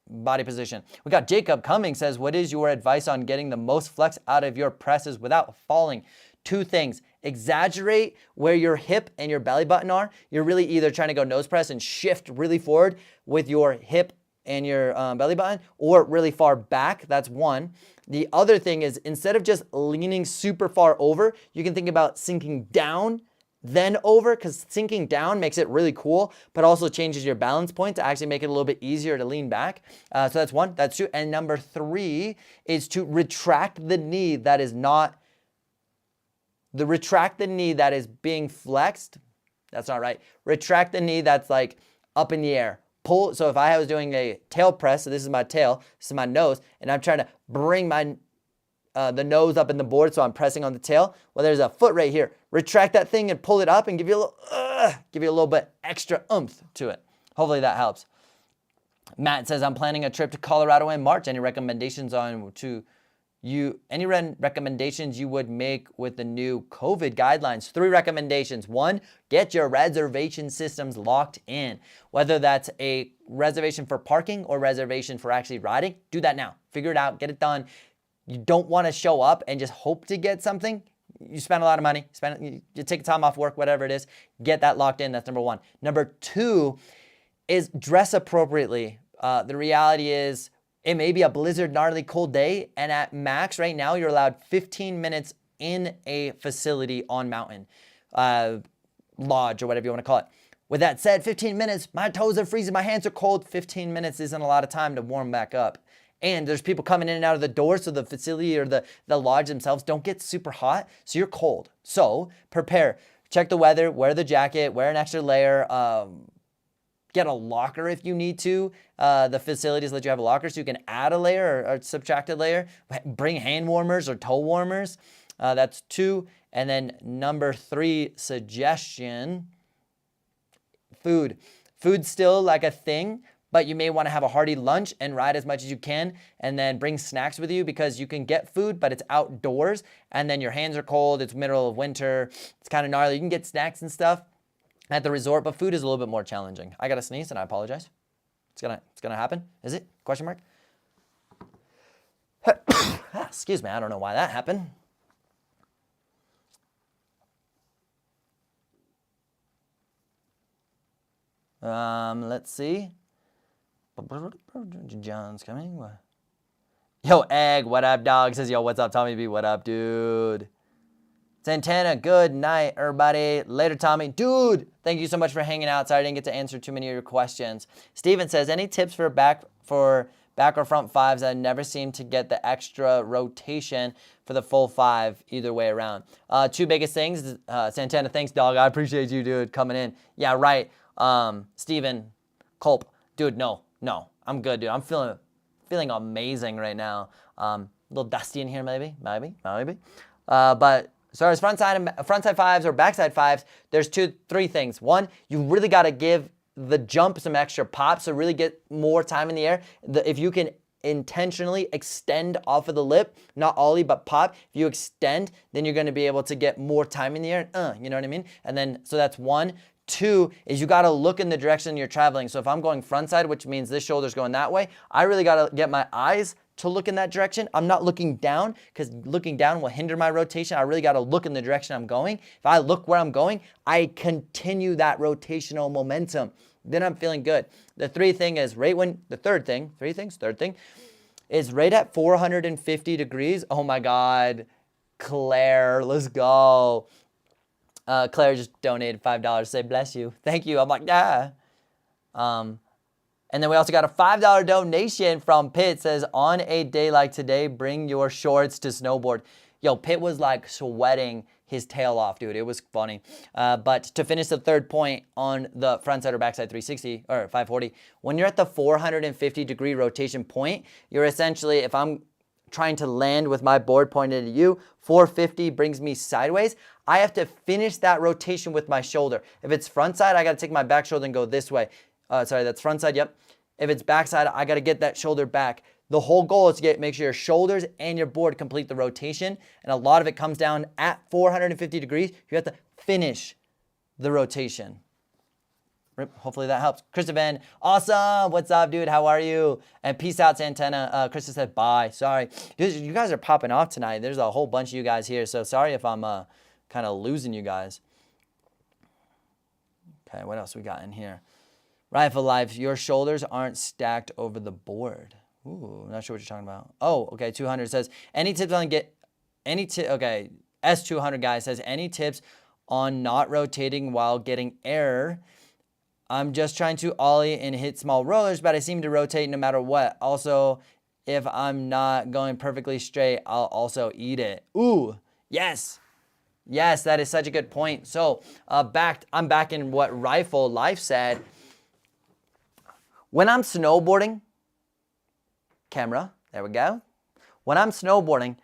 body position. We got Jacob Cummings says, what is your advice on getting the most flex out of your presses without falling? Two things. Exaggerate where your hip and your belly button are. You're really either trying to go nose press and shift really forward with your hip and your belly button, or really far back. That's one. The other thing is, instead of just leaning super far over, you can think about sinking down then over, because sinking down makes it really cool, but also changes your balance point to actually make it a little bit easier to lean back. So that's one, that's two. And number three is to retract the knee that is retract the knee that is being flexed. That's not right. Retract the knee that's like up in the air. Pull. So if I was doing a tail press, so this is my tail, this is my nose, and I'm trying to bring the nose up in the board, so I'm pressing on the tail. Well, there's a foot right here. Retract that thing and pull it up and give you a little bit extra oomph to it. Hopefully that helps. Matt says, I'm planning a trip to Colorado in March. Any recommendations recommendations you would make with the new COVID guidelines? 3 recommendations. 1, get your reservation systems locked in. Whether that's a reservation for parking or reservation for actually riding, do that now. Figure it out, get it done. You don't want to show up and just hope to get something. You spend a lot of money, you take time off work, whatever it is, get that locked in. That's number 1. Number 2 is dress appropriately. The reality is, it may be a blizzard, gnarly, cold day, and at max right now, you're allowed 15 minutes in a facility on mountain, lodge, or whatever you want to call it. With that said, 15 minutes, my toes are freezing, my hands are cold. 15 minutes isn't a lot of time to warm back up. And there's people coming in and out of the door, so the facility or the lodge themselves don't get super hot, so you're cold. So prepare, check the weather, wear the jacket, wear an extra layer, get a locker if you need to. The facilities let you have a locker, so you can add a layer or subtract a layer. Bring hand warmers or toe warmers. That's 2. And then number 3 suggestion, food. Food's still like a thing, but you may want to have a hearty lunch and ride as much as you can, and then bring snacks with you because you can get food, but it's outdoors, and then your hands are cold. It's middle of winter. It's kind of gnarly. You can get snacks and stuff at the resort, but food is a little bit more challenging. I gotta sneeze and I apologize. It's gonna happen. Is it? Question mark. Excuse me. I don't know why that happened. Let's see. John's coming. Yo, Egg, what up, dog? Says, yo, what's up, Tommy B? What up, dude? Santana, good night, everybody. Later, Tommy. Dude, thank you so much for hanging out. Sorry I didn't get to answer too many of your questions. Steven says, any tips for back or front fives? I never seem to get the extra rotation for the full five either way around. Two biggest things. Santana, thanks, dog. I appreciate you, dude, coming in. Yeah, right. Steven, Culp, dude, no, I'm good, dude. I'm feeling amazing right now. A little dusty in here, maybe. But as far as frontside fives or backside fives, there's three things. One, you really got to give the jump some extra pop, so really get more time in the air. If you can intentionally extend off of the lip, not ollie, but pop. If you extend, then you're going to be able to get more time in the air. You know what I mean? And then, so that's one. Two is you got to look in the direction you're traveling. So if I'm going front side, which means this shoulder's going that way, I really got to get my eyes to look in that direction. I'm not looking down because looking down will hinder my rotation. I really got to look in the direction I'm going. If I look where I'm going, I continue that rotational momentum. Then I'm feeling good. The third thing is right at 450 degrees. Oh my God, Claire, let's go. Claire just donated $5. Say bless you. Thank you. I'm like, yeah. And then we also got a $5 donation from Pitt. Says, on a day like today, bring your shorts to snowboard. Yo, Pitt was like sweating his tail off, dude. It was funny. But to finish the third point on the frontside or backside 360 or 540, when you're at the 450 degree rotation point, you're essentially, if I'm trying to land with my board pointed at you, 450 brings me sideways. I have to finish that rotation with my shoulder. If it's front side, I got to take my back shoulder and go this way. Sorry, that's front side, yep. If it's backside, I got to get that shoulder back. The whole goal is to make sure your shoulders and your board complete the rotation, and a lot of it comes down at 450 degrees. You have to finish the rotation. Hopefully that helps. Christopher, awesome. What's up, dude? How are you? And peace out, Santana. Krista said bye. Sorry. Dude, you guys are popping off tonight. There's a whole bunch of you guys here, so sorry if I'm kind of losing you guys. Okay, what else we got in here? Rifle Life, your shoulders aren't stacked over the board. Ooh, not sure what you're talking about. Oh, okay, 200 says, any tips on okay, S200 guy says, any tips on not rotating while getting air? I'm just trying to ollie and hit small rollers, but I seem to rotate no matter what. Also, if I'm not going perfectly straight, I'll also eat it. Ooh, yes. Yes, that is such a good point. So I'm back in what Rifle Life said. When I'm snowboarding, camera, there we go. When I'm snowboarding,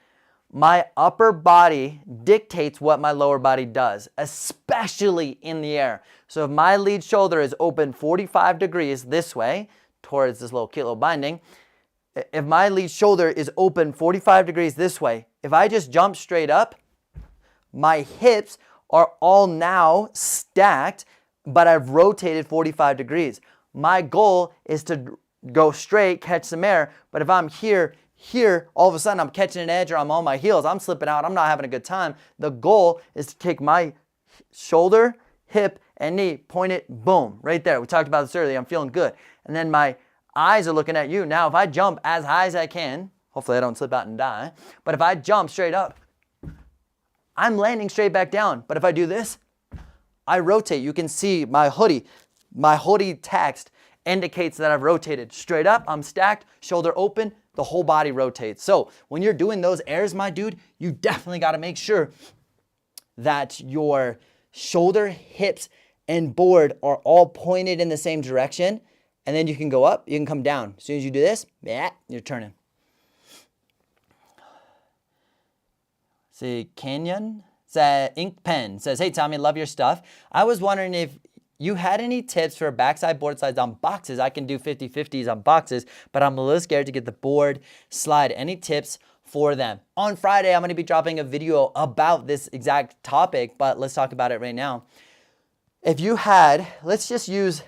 my upper body dictates what my lower body does, especially in the air. So if my lead shoulder is open 45 degrees this way, towards this little cute little binding, if my lead shoulder is open 45 degrees this way, if I just jump straight up, my hips are all now stacked, but I've rotated 45 degrees. My goal is to go straight, catch some air, but if I'm here, all of a sudden I'm catching an edge or I'm on my heels, I'm slipping out, I'm not having a good time. The goal is to take my shoulder, hip, and knee, point it, boom, right there. We talked about this earlier, I'm feeling good. And then my eyes are looking at you. Now, if I jump as high as I can, hopefully I don't slip out and die, but if I jump straight up, I'm landing straight back down. But if I do this, I rotate. You can see my hoodie text indicates that I've rotated. Straight up, I'm stacked, shoulder open, the whole body rotates. So when you're doing those airs, my dude, you definitely got to make sure that your shoulder, hips, and board are all pointed in the same direction. And then you can go up, you can come down. As soon as you do this, you're turning. See, Canyon, Ink Pen says, hey, Tommy, love your stuff. I was wondering if you had any tips for backside board slides on boxes? I can do 50-50s on boxes, but I'm a little scared to get the board slide. Any tips for them? On Friday, I'm going to be dropping a video about this exact topic, but let's talk about it right now. If you had, let's just use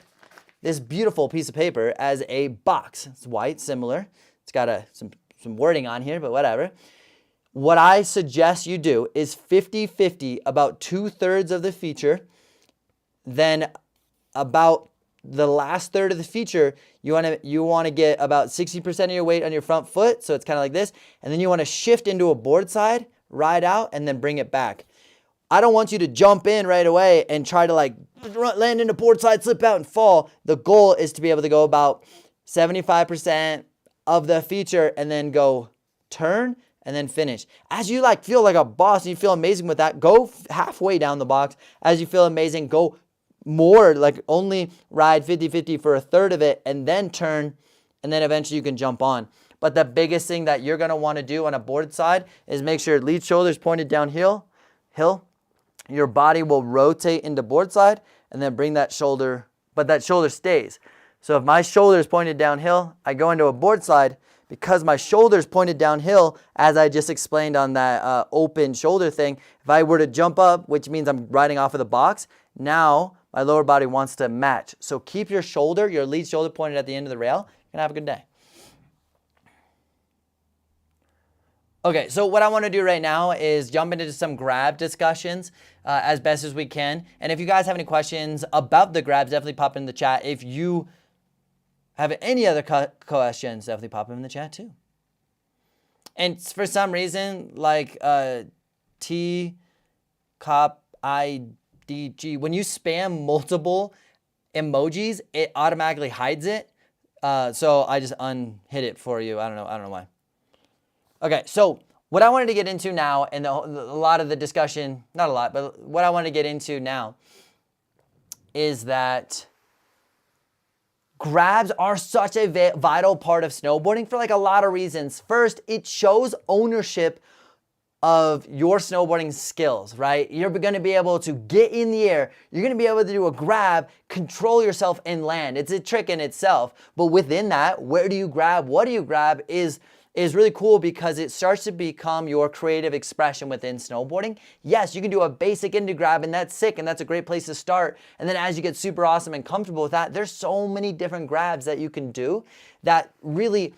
this beautiful piece of paper as a box. It's white, similar. It's got some wording on here, but whatever. What I suggest you do is 50-50, about 2/3 of the feature. Then about the last third of the feature, you want to get about 60% of your weight on your front foot. So it's kind of like this. And then you want to shift into a board slide, ride out, and then bring it back. I don't want you to jump in right away and try to like land in a board slide, slip out and fall. The goal is to be able to go about 75% of the feature and then go turn and then finish. As you like feel like a boss and you feel amazing with that, go halfway down the box. As you feel amazing, go more, like only ride 50-50 for a third of it and then turn, and then eventually you can jump on. But the biggest thing that you're gonna wanna do on a board side is make sure lead shoulder's pointed downhill. Your body will rotate into board slide and then bring that shoulder, but that shoulder stays. So if my shoulder is pointed downhill, I go into a board slide. Because my shoulder's pointed downhill, as I just explained on that open shoulder thing, if I were to jump up, which means I'm riding off of the box, now my lower body wants to match. So keep your shoulder, your lead shoulder pointed at the end of the rail. You're gonna have a good day. Okay, so what I want to do right now is jump into some grab discussions as best as we can. And if you guys have any questions about the grabs, definitely pop in the chat. If you have any other questions, definitely pop them in the chat too. And for some reason, like T, Cop, IDG, when you spam multiple emojis, it automatically hides it. So I just unhid it for you. I don't know why. Okay, so what I wanted to get into now, and a lot of the discussion, not a lot, but what I want to get into now is that grabs are such a vital part of snowboarding for like a lot of reasons. First, it shows ownership of your snowboarding skills, right? You're going to be able to get in the air. You're going to be able to do a grab, control yourself and land. It's a trick in itself. But within that, where do you grab? What do you grab is really cool because it starts to become your creative expression within snowboarding. Yes, you can do a basic into grab and that's sick and that's a great place to start. And then as you get super awesome and comfortable with that, there's so many different grabs that you can do that really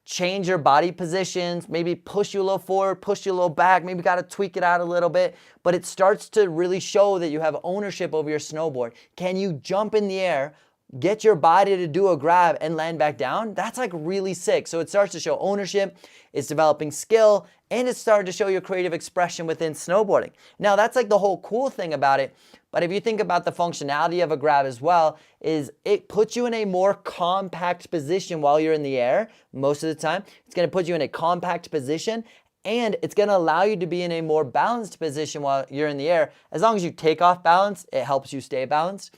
change your body positions, maybe push you a little forward, push you a little back, maybe got to tweak it out a little bit, but it starts to really show that you have ownership over your snowboard. Can you jump in the air, get your body to do a grab and land back down? That's like really sick. So it starts to show ownership, it's developing skill, and it's starting to show your creative expression within snowboarding. Now that's like the whole cool thing about it. But if you think about the functionality of a grab as well, is it puts you in a more compact position while you're in the air. Most of the time, it's gonna put you in a compact position and it's gonna allow you to be in a more balanced position while you're in the air. As long as you take off balance, it helps you stay balanced.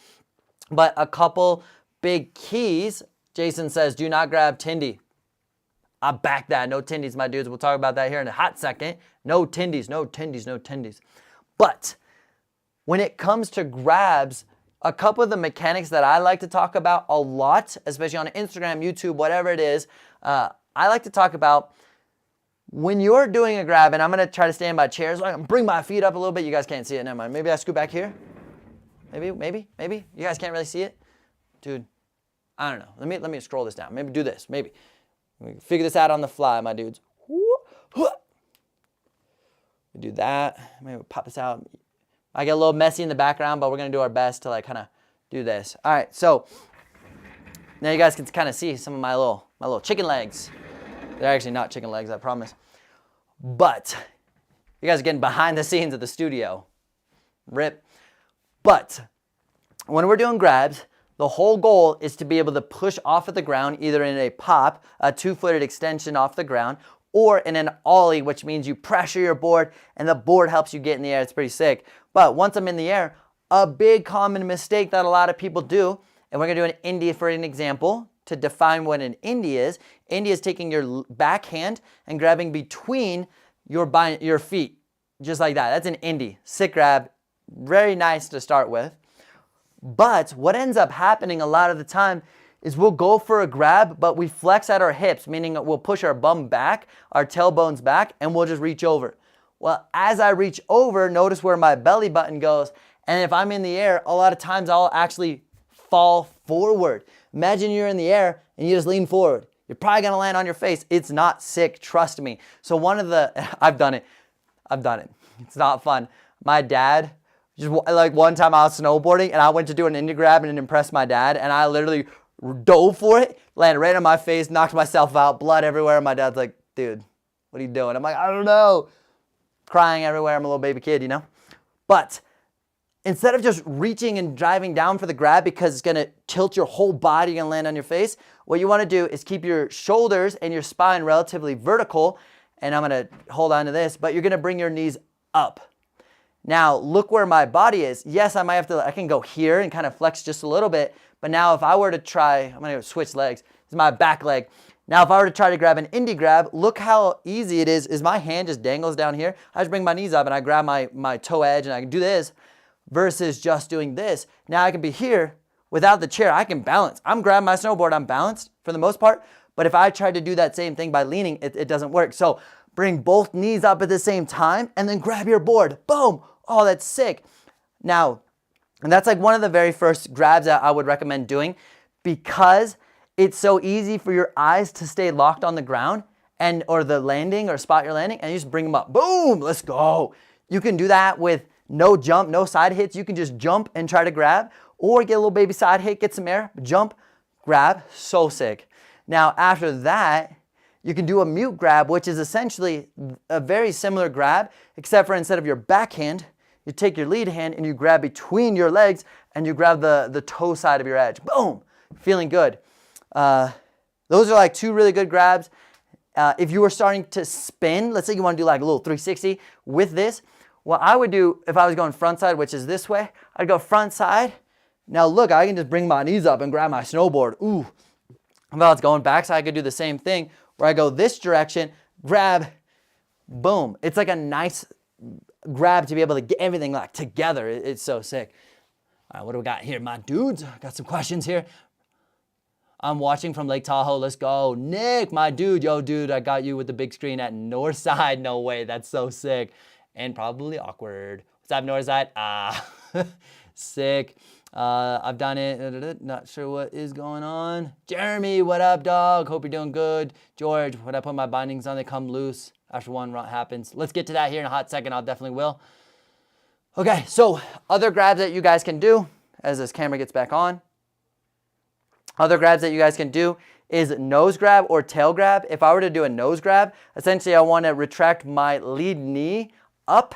But a couple big keys, Jason says, do not grab Tindy. I back that. No Tindies, my dudes. We'll talk about that here in a hot second. No Tindies, no Tindies, no Tindies. But when it comes to grabs, a couple of the mechanics that I like to talk about a lot, especially on Instagram, YouTube, whatever it is, I like to talk about when you're doing a grab, and I'm going to try to stand by chairs. So I can bring my feet up a little bit. You guys can't see it. Never mind. Maybe I scoot back here. Maybe. You guys can't really see it? Dude, I don't know. Let me scroll this down. Maybe do this. Maybe. We figure this out on the fly, my dudes. We do that. Maybe we'll pop this out. I get a little messy in the background, but we're going to do our best to like kind of do this. All right, so now you guys can kind of see some of my little chicken legs. They're actually not chicken legs, I promise. But you guys are getting behind the scenes of the studio. Rip. But when we're doing grabs, the whole goal is to be able to push off of the ground, either in a pop, a 2-footed extension off the ground, or in an ollie, which means you pressure your board and the board helps you get in the air. It's pretty sick. But once I'm in the air, a big common mistake that a lot of people do, and we're gonna do an indie for an example to define what an indie is. Indie is taking your backhand and grabbing between your feet, just like that. That's an indie. Sick grab, very nice to start with. But what ends up happening a lot of the time is we'll go for a grab, but we flex at our hips, meaning we'll push our bum back, our tailbones back, and we'll just reach over. Well, as I reach over, notice where my belly button goes. And if I'm in the air, a lot of times I'll actually fall forward. Imagine you're in the air and you just lean forward. You're probably gonna land on your face. It's not sick, trust me. So I've done it. It's not fun. My dad, just like one time I was snowboarding and I went to do an indie grab and it impressed my dad, and I literally dove for it, landed right on my face, knocked myself out, blood everywhere. And my dad's like, dude, what are you doing? I'm like, I don't know. Crying everywhere. I'm a little baby kid, you know? But instead of just reaching and driving down for the grab because it's gonna tilt your whole body and land on your face, what you wanna do is keep your shoulders and your spine relatively vertical. And I'm gonna hold on to this, but you're gonna bring your knees up. Now, look where my body is. Yes, I can go here and kind of flex just a little bit, but now if I were to try, I'm gonna switch legs. This is my back leg. Now, if I were to try to grab an indie grab, look how easy it is my hand just dangles down here. I just bring my knees up and I grab my toe edge and I can do this versus just doing this. Now I can be here without the chair. I can balance. I'm grabbing my snowboard, I'm balanced for the most part, but if I tried to do that same thing by leaning, it doesn't work. So bring both knees up at the same time and then grab your board. Boom. Oh, that's sick. Now, and that's like one of the very first grabs that I would recommend doing because it's so easy for your eyes to stay locked on the ground or the landing or spot you're landing, and you just bring them up. Boom, let's go. You can do that with no jump, no side hits. You can just jump and try to grab, or get a little baby side hit, get some air, jump, grab, so sick. Now, after that, you can do a mute grab, which is essentially a very similar grab, except for instead of your backhand, you take your lead hand and you grab between your legs and you grab the toe side of your edge. Boom, feeling good. Those are like two really good grabs. If you were starting to spin, let's say you want to do like a little 360 with this, what I would do if I was going front side, which is this way, I'd go front side. Now look, I can just bring my knees up and grab my snowboard. Ooh. If I was going back side, I could do the same thing where I go this direction, grab, boom. It's like a nice grab to be able to get everything like together. It's so sick. All right, what do we got here? My dudes, got some questions here. I'm watching from Lake Tahoe. Let's go. Nick, my dude. Yo, dude, I got you with the big screen at Northside. No way. That's so sick. And probably awkward. What's up, Northside? Sick. I've done it. Not sure what is going on. Jeremy, what up, dog? Hope you're doing good. George, when I put my bindings on, they come loose after one run happens. Let's get to that here in a hot second. I'll definitely will. Okay, so other grabs that you guys can do as this camera gets back on. Other grabs that you guys can do is nose grab or tail grab. If I were to do a nose grab, essentially I want to retract my lead knee up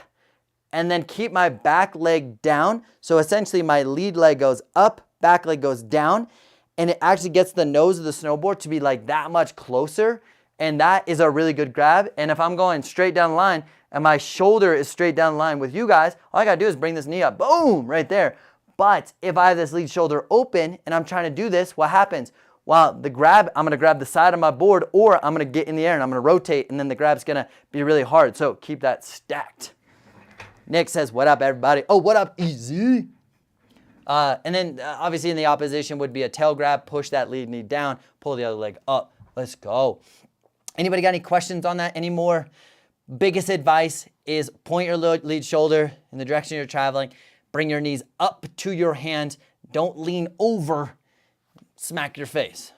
and then keep my back leg down. So essentially my lead leg goes up, back leg goes down, and it actually gets the nose of the snowboard to be like that much closer. And that is a really good grab. And if I'm going straight down the line and my shoulder is straight down the line with you guys, all I gotta do is bring this knee up, boom, right there. But if I have this lead shoulder open and I'm trying to do this, what happens? Well, the grab, I'm gonna grab the side of my board, or I'm gonna get in the air and I'm gonna rotate, and then the grab's gonna be really hard. So keep that stacked. Nick says, what up, everybody? Oh, what up, easy? And then obviously in the opposition would be a tail grab, push that lead knee down, pull the other leg up. Let's go. Anybody got any questions on that anymore? Biggest advice is point your lead shoulder in the direction you're traveling. Bring your knees up to your hands. Don't lean over. Smack your face.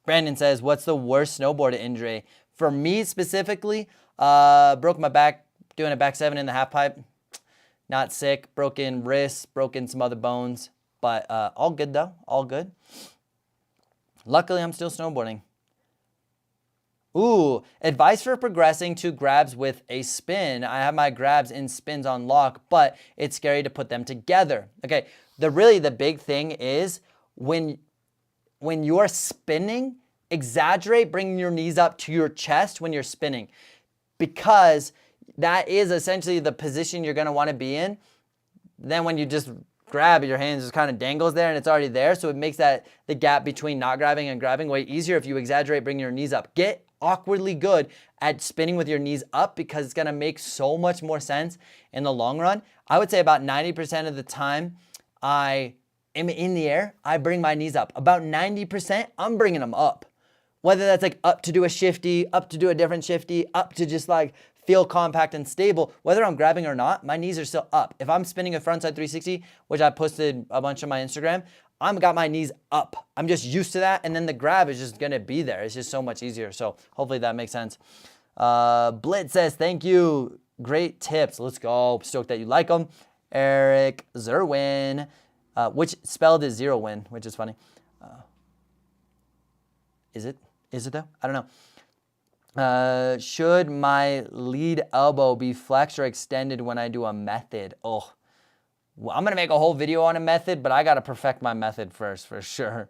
Brandon says, what's the worst snowboard injury? For me specifically, broke my back doing a back 7 in the half pipe. Not sick. Broken wrists, broken some other bones. But all good though. All good. Luckily, I'm still snowboarding. Ooh, advice for progressing to grabs with a spin. I have my grabs in spins on lock, but it's scary to put them together. Okay, the big thing is when you're spinning, exaggerate bringing your knees up to your chest when you're spinning, because that is essentially the position you're gonna wanna be in. Then when you just grab, your hands just kind of dangles there and it's already there. So it makes the gap between not grabbing and grabbing way easier if you exaggerate bringing your knees up. Get awkwardly good at spinning with your knees up, because it's gonna make so much more sense in the long run. I would say about 90% of the time I am in the air, I bring my knees up. About 90%, I'm bringing them up. Whether that's like up to do a shifty, up to do a different shifty, up to just like feel compact and stable, whether I'm grabbing or not, my knees are still up. If I'm spinning a frontside 360, which I posted a bunch on my Instagram, I've got my knees up. I'm just used to that. And then the grab is just gonna be there. It's just so much easier. So hopefully that makes sense. Blitz says, thank you. Great tips. Let's go. Stoked that you like them. Eric Zerwin, which spelled is zero win, which is funny. Is it? Is it though? I don't know. Should my lead elbow be flexed or extended when I do a method? Oh, well, I'm going to make a whole video on a method, but I got to perfect my method first for sure.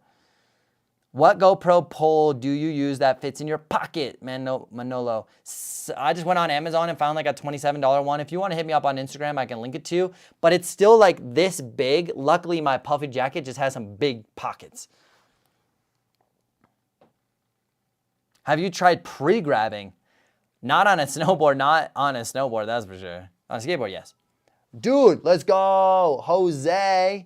What GoPro pole do you use that fits in your pocket, Manolo? So I just went on Amazon and found like a $27 one. If you want to hit me up on Instagram, I can link it to you. But it's still like this big. Luckily, my puffy jacket just has some big pockets. Have you tried pre-grabbing? Not on a snowboard, that's for sure. On a skateboard, yes. Dude, let's go, Jose.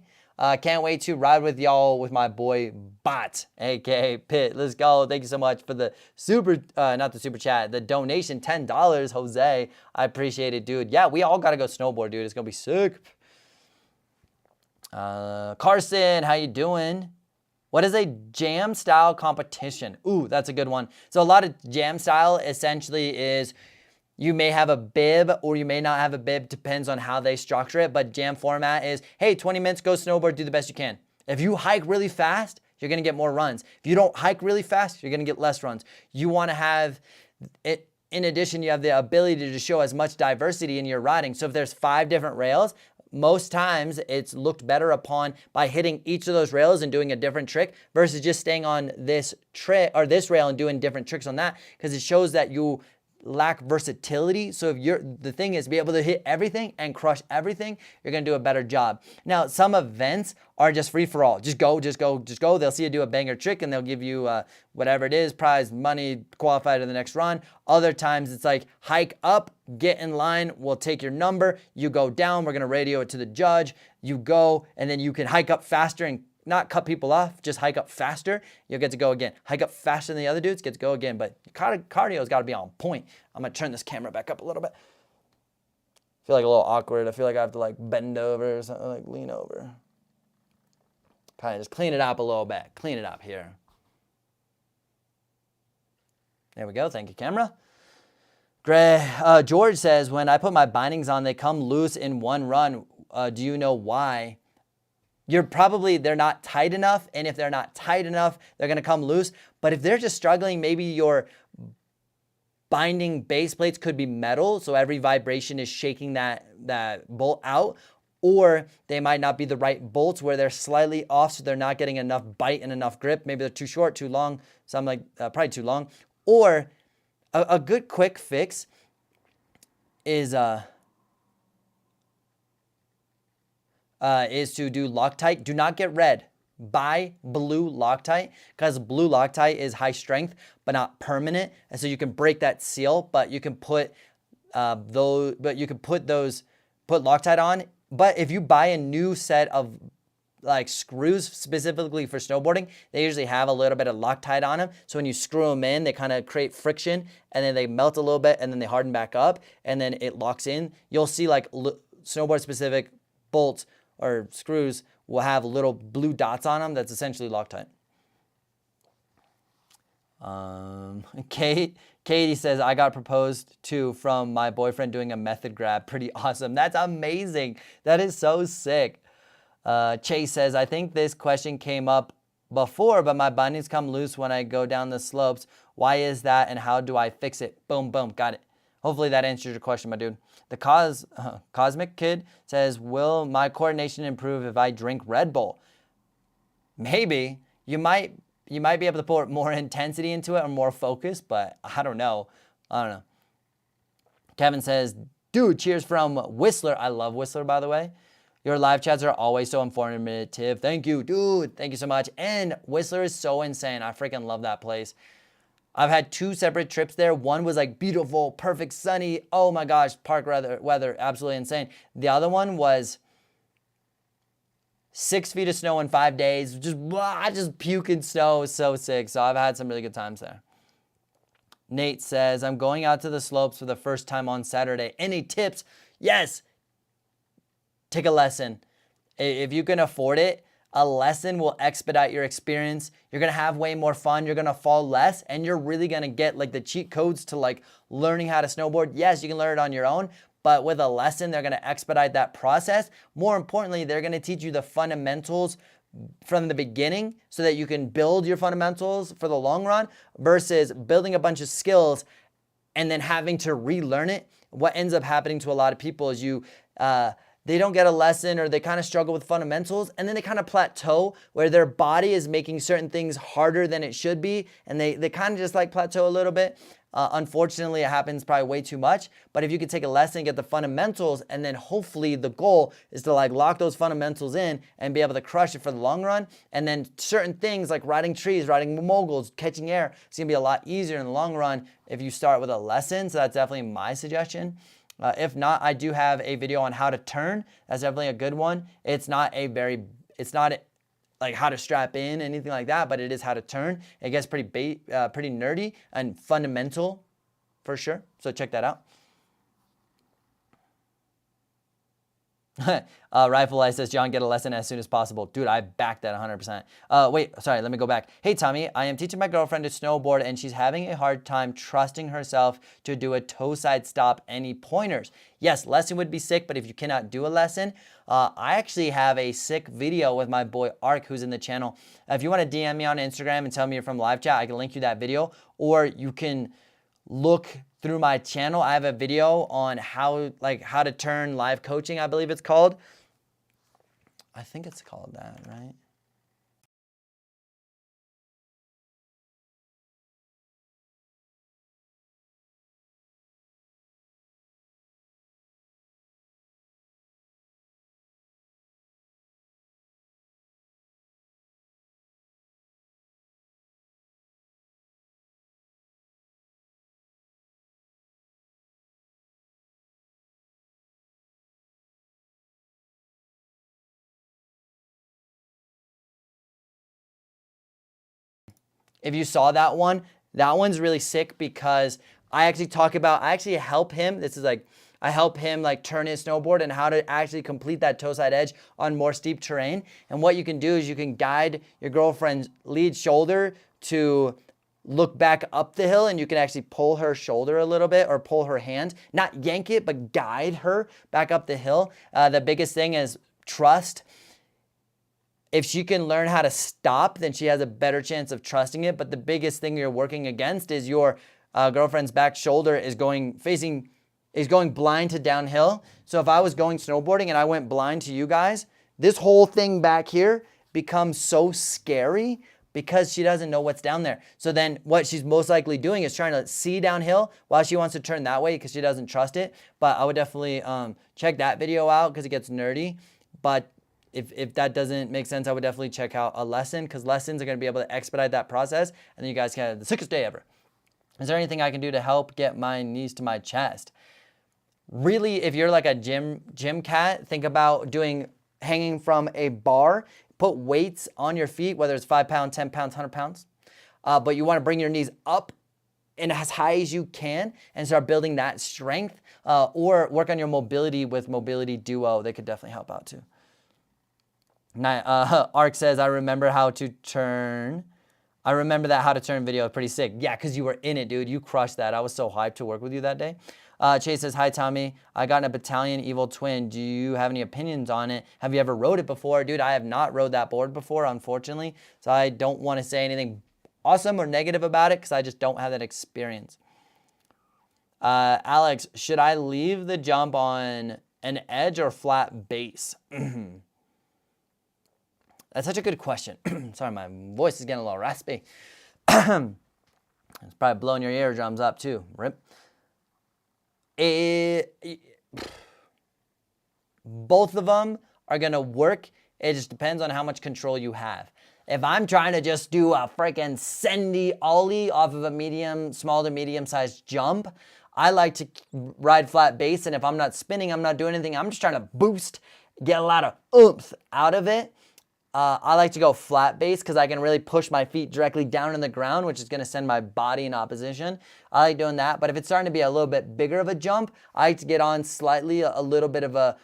Can't wait to ride with y'all with my boy Bot, aka Pitt. Let's go. Thank you so much for the not the super chat, the donation, $10, Jose. I appreciate it, dude. Yeah, we all gotta go snowboard, dude. It's gonna be sick. Carson, how you doing? What is a jam style competition? Ooh, that's a good one. So a lot of jam style essentially is you may have a bib or you may not have a bib, depends on how they structure it. But jam format is, hey, 20 minutes, go snowboard, do the best you can. If you hike really fast, you're gonna get more runs. If you don't hike really fast, you're gonna get less runs. You wanna have it, in addition, you have the ability to show as much diversity in your riding. So if there's 5 different rails, most times it's looked better upon by hitting each of those rails and doing a different trick versus just staying on this trick or this rail and doing different tricks on that, because it shows that you lack versatility. So if the thing is to be able to hit everything and crush everything, you're gonna do a better job. Now, some events are just free for all. Just go. They'll see you do a banger trick and they'll give you whatever it is, prize, money, qualify to the next run. Other times it's like hike up, get in line, we'll take your number, you go down, we're gonna radio it to the judge, you go, and then you can hike up faster and not cut people off, just hike up faster, you'll get to go again. Hike up faster than the other dudes, get to go again, but cardio's gotta be on point. I'm gonna turn this camera back up a little bit. I feel like a little awkward. I feel like I have to like bend over or something, like lean over. Kind of just clean it up a little bit. Clean it up here. There we go, thank you, camera. George says, when I put my bindings on, they come loose in one run. Do you know why? They're not tight enough, and if they're not tight enough, they're gonna come loose. But if they're just struggling, maybe your binding base plates could be metal, so every vibration is shaking that bolt out, or they might not be the right bolts where they're slightly off, so they're not getting enough bite and enough grip. Maybe they're too short, too long, something like probably too long. Or a good quick fix is to do Loctite. Do not get red. Buy blue Loctite, because blue Loctite is high strength but not permanent, and so you can break that seal. But you can put put Loctite on. But if you buy a new set of like screws specifically for snowboarding, they usually have a little bit of Loctite on them. So when you screw them in, they kind of create friction, and then they melt a little bit, and then they harden back up, and then it locks in. You'll see like snowboard specific bolts or screws will have little blue dots on them. That's essentially Loctite. Katie says, I got proposed to from my boyfriend doing a method grab. Pretty awesome. That's amazing. That is so sick. Chase says, I think this question came up before, but my bindings come loose when I go down the slopes. Why is that, and how do I fix it? Boom, boom, got it. Hopefully that answers your question, my dude. The Cosmic Kid says, will my coordination improve if I drink Red Bull? Maybe. You might be able to put more intensity into it or more focus, but I don't know. Kevin says, dude, cheers from Whistler. I love Whistler, by the way. Your live chats are always so informative. Thank you, dude. Thank you so much. And Whistler is so insane. I freaking love that place. I've had 2 separate trips there. One was like beautiful, perfect, sunny. Oh my gosh, park weather, absolutely insane. The other one was 6 feet of snow in 5 days, just puking snow. It was so sick. So I've had some really good times there. Nate says, I'm going out to the slopes for the first time on Saturday. Any tips? Yes. Take a lesson. If you can afford it, a lesson will expedite your experience. You're going to have way more fun. You're going to fall less, and you're really going to get like the cheat codes to like learning how to snowboard. Yes, you can learn it on your own, but with a lesson, they're going to expedite that process. More importantly, they're going to teach you the fundamentals from the beginning so that you can build your fundamentals for the long run versus building a bunch of skills and then having to relearn it. What ends up happening to a lot of people is they don't get a lesson, or they kind of struggle with fundamentals, and then they kind of plateau where their body is making certain things harder than it should be, and they kind of just like plateau a little bit. Unfortunately, it happens probably way too much, but if you could take a lesson, get the fundamentals, and then hopefully the goal is to like lock those fundamentals in and be able to crush it for the long run. And then certain things like riding trees, riding moguls, catching air, it's gonna be a lot easier in the long run if you start with a lesson. So that's definitely my suggestion. If not, I do have a video on how to turn. That's definitely a good one. It's not like how to strap in, anything like that, but it is how to turn. It gets pretty nerdy and fundamental for sure. So check that out. Rifle Eye says, John, get a lesson as soon as possible. Dude, I back that 100%. Wait, sorry, let me go back. Hey, Tommy, I am teaching my girlfriend to snowboard, and she's having a hard time trusting herself to do a toe side stop. Any pointers? Yes, lesson would be sick, but if you cannot do a lesson, I actually have a sick video with my boy Ark, who's in the channel. If you want to DM me on Instagram and tell me you're from live chat, I can link you that video, or you can look through my channel. I have a video on how to turn live coaching, I believe it's called. I think it's called that, right? If you saw that one's really sick because I actually help him. I help him like turn his snowboard and how to actually complete that toe side edge on more steep terrain. And what you can do is you can guide your girlfriend's lead shoulder to look back up the hill, and you can actually pull her shoulder a little bit or pull her hand, not yank it, but guide her back up the hill. The biggest thing is trust. If she can learn how to stop, then she has a better chance of trusting it. But the biggest thing you're working against is your girlfriend's back shoulder is going blind to downhill. So if I was going snowboarding and I went blind to you guys, this whole thing back here becomes so scary because she doesn't know what's down there. So then what she's most likely doing is trying to see downhill while she wants to turn that way because she doesn't trust it. But I would definitely check that video out because it gets nerdy. But if that doesn't make sense, I would definitely check out a lesson, because lessons are going to be able to expedite that process, and then you guys can have the sickest day ever. Is there anything I can do to help get my knees to my chest? Really, if you're like a gym cat, think about hanging from a bar. Put weights on your feet, whether it's 5 pounds, 10 pounds, 100 pounds. But you want to bring your knees up and as high as you can and start building that strength, or work on your mobility with Mobility Duo. They could definitely help out too. Ark says, I remember that how to turn video. Pretty sick. Yeah, because you were in it, dude. You crushed that. I was so hyped to work with you that day. Chase says, hi, Tommy. I got in a Battalion Evil Twin. Do you have any opinions on it? Have you ever rode it before? Dude, I have not rode that board before, unfortunately. So I don't want to say anything awesome or negative about it because I just don't have that experience. Alex, should I leave the jump on an edge or flat base? That's such a good question. Sorry, my voice is getting a little raspy. It's probably blowing your eardrums up too. Rip. Both of them are going to work. It just depends on how much control you have. If I'm trying to just do a freaking sendy ollie off of a small to medium sized jump, I like to ride flat base. And if I'm not spinning, I'm not doing anything, I'm just trying to boost, get a lot of oomph out of it. I like to go flat base because I can really push my feet directly down in the ground, which is going to send my body in opposition. I like doing that. But if it's starting to be a little bit bigger of a jump, I like to get on slightly a little bit of a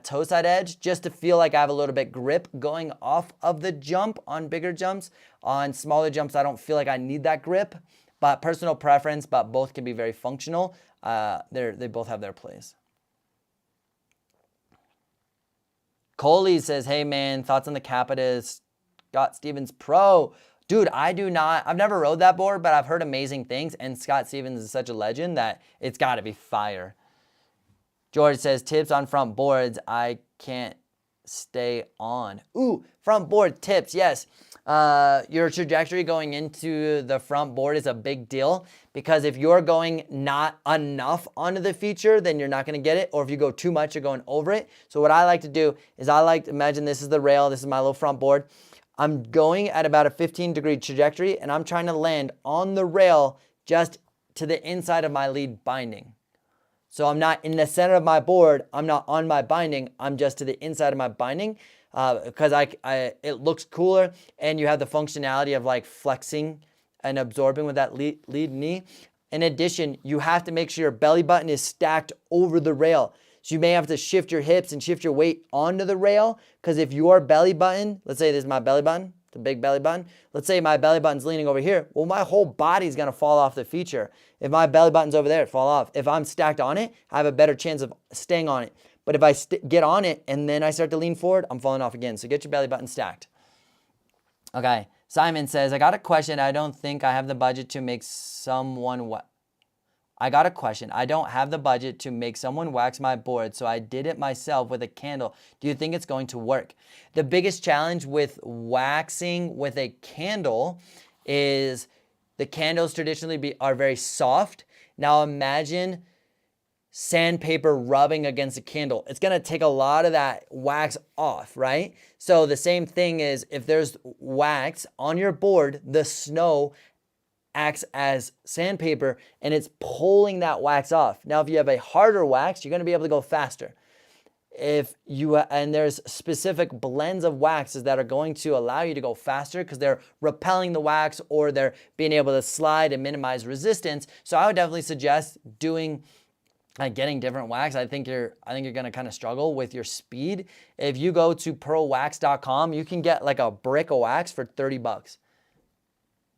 toe side edge just to feel like I have a little bit grip going off of the jump on bigger jumps. On smaller jumps, I don't feel like I need that grip. But personal preference, but both can be very functional. They both have their place. Coley says, hey man, thoughts on the Capitas Scott Stevens Pro? Dude, I've never rode that board, but I've heard amazing things, and Scott Stevens is such a legend that it's got to be fire. George says, tips on front boards I can't stay on. Ooh, front board tips, yes. Your trajectory going into the front board is a big deal because if you're going not enough onto the feature, then you're not going to get it. Or if you go too much, you're going over it. So what I like to do is imagine this is the rail. This is my little front board. I'm going at about a 15-degree trajectory and I'm trying to land on the rail just to the inside of my lead binding. So I'm not in the center of my board. I'm not on my binding. I'm just to the inside of my binding. Because it looks cooler and you have the functionality of like flexing and absorbing with that lead knee. In addition, you have to make sure your belly button is stacked over the rail. So you may have to shift your hips and shift your weight onto the rail because if your belly button, let's say this is my belly button, the big belly button. Let's say my belly button's leaning over here. Well, my whole body's going to fall off the feature. If my belly button's over there, it fall off. If I'm stacked on it, I have a better chance of staying on it. But if I get on it and then I start to lean forward, I'm falling off again. So get your belly button stacked. Okay. Simon says, I got a question. I don't think I have the budget to make someone I got a question. I don't have the budget to make someone wax my board, so I did it myself with a candle. Do you think it's going to work? The biggest challenge with waxing with a candle is the candles traditionally are very soft. Now imagine sandpaper rubbing against a candle. It's going to take a lot of that wax off, right? So the same thing is if there's wax on your board, the snow acts as sandpaper and it's pulling that wax off. Now, if you have a harder wax, you're going to be able to go faster. And there's specific blends of waxes that are going to allow you to go faster because they're repelling the wax or they're being able to slide and minimize resistance. So I would definitely suggest getting different wax. I think you're going to kind of struggle with your speed. If you go to prowax.com, you can get like a brick of wax for $30.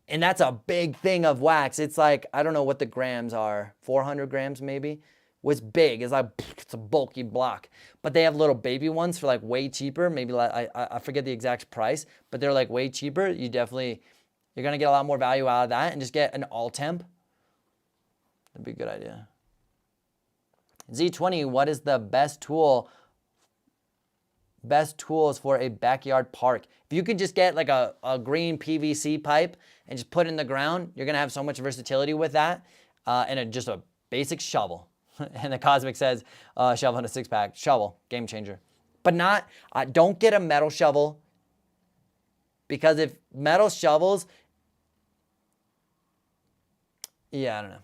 And that's a big thing of wax. It's like, I don't know what the grams are, 400 grams maybe. It's big. It's like, it's a bulky block. But they have little baby ones for like way cheaper. Maybe like, I forget the exact price, but they're like way cheaper. You're going to get a lot more value out of that and just get an all temp. That'd be a good idea. Z20, what is the best tools for a backyard park? If you could just get like a green PVC pipe and just put it in the ground, you're going to have so much versatility with that. And just a basic shovel. And the Cosmic says, shovel in a 6-pack. Shovel, game changer. But don't get a metal shovel. Because if metal shovels, I don't know.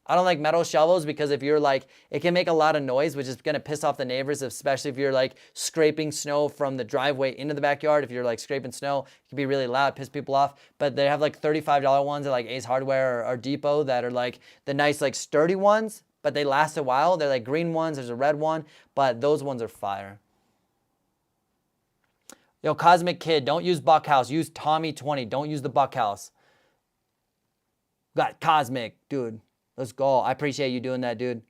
I don't like metal shovels because if you're like, it can make a lot of noise, which is going to piss off the neighbors, especially if you're like scraping snow from the driveway into the backyard. If you're like scraping snow, it can be really loud, piss people off. But they have like $35 ones at like Ace Hardware or Depot that are like the nice, like sturdy ones, but they last a while. They're like green ones. There's a red one, but those ones are fire. Yo, Cosmic Kid, don't use Buckhouse. Use Tommy 20. Don't use the Buckhouse. Got Cosmic, dude. Let's go. I appreciate you doing that, dude.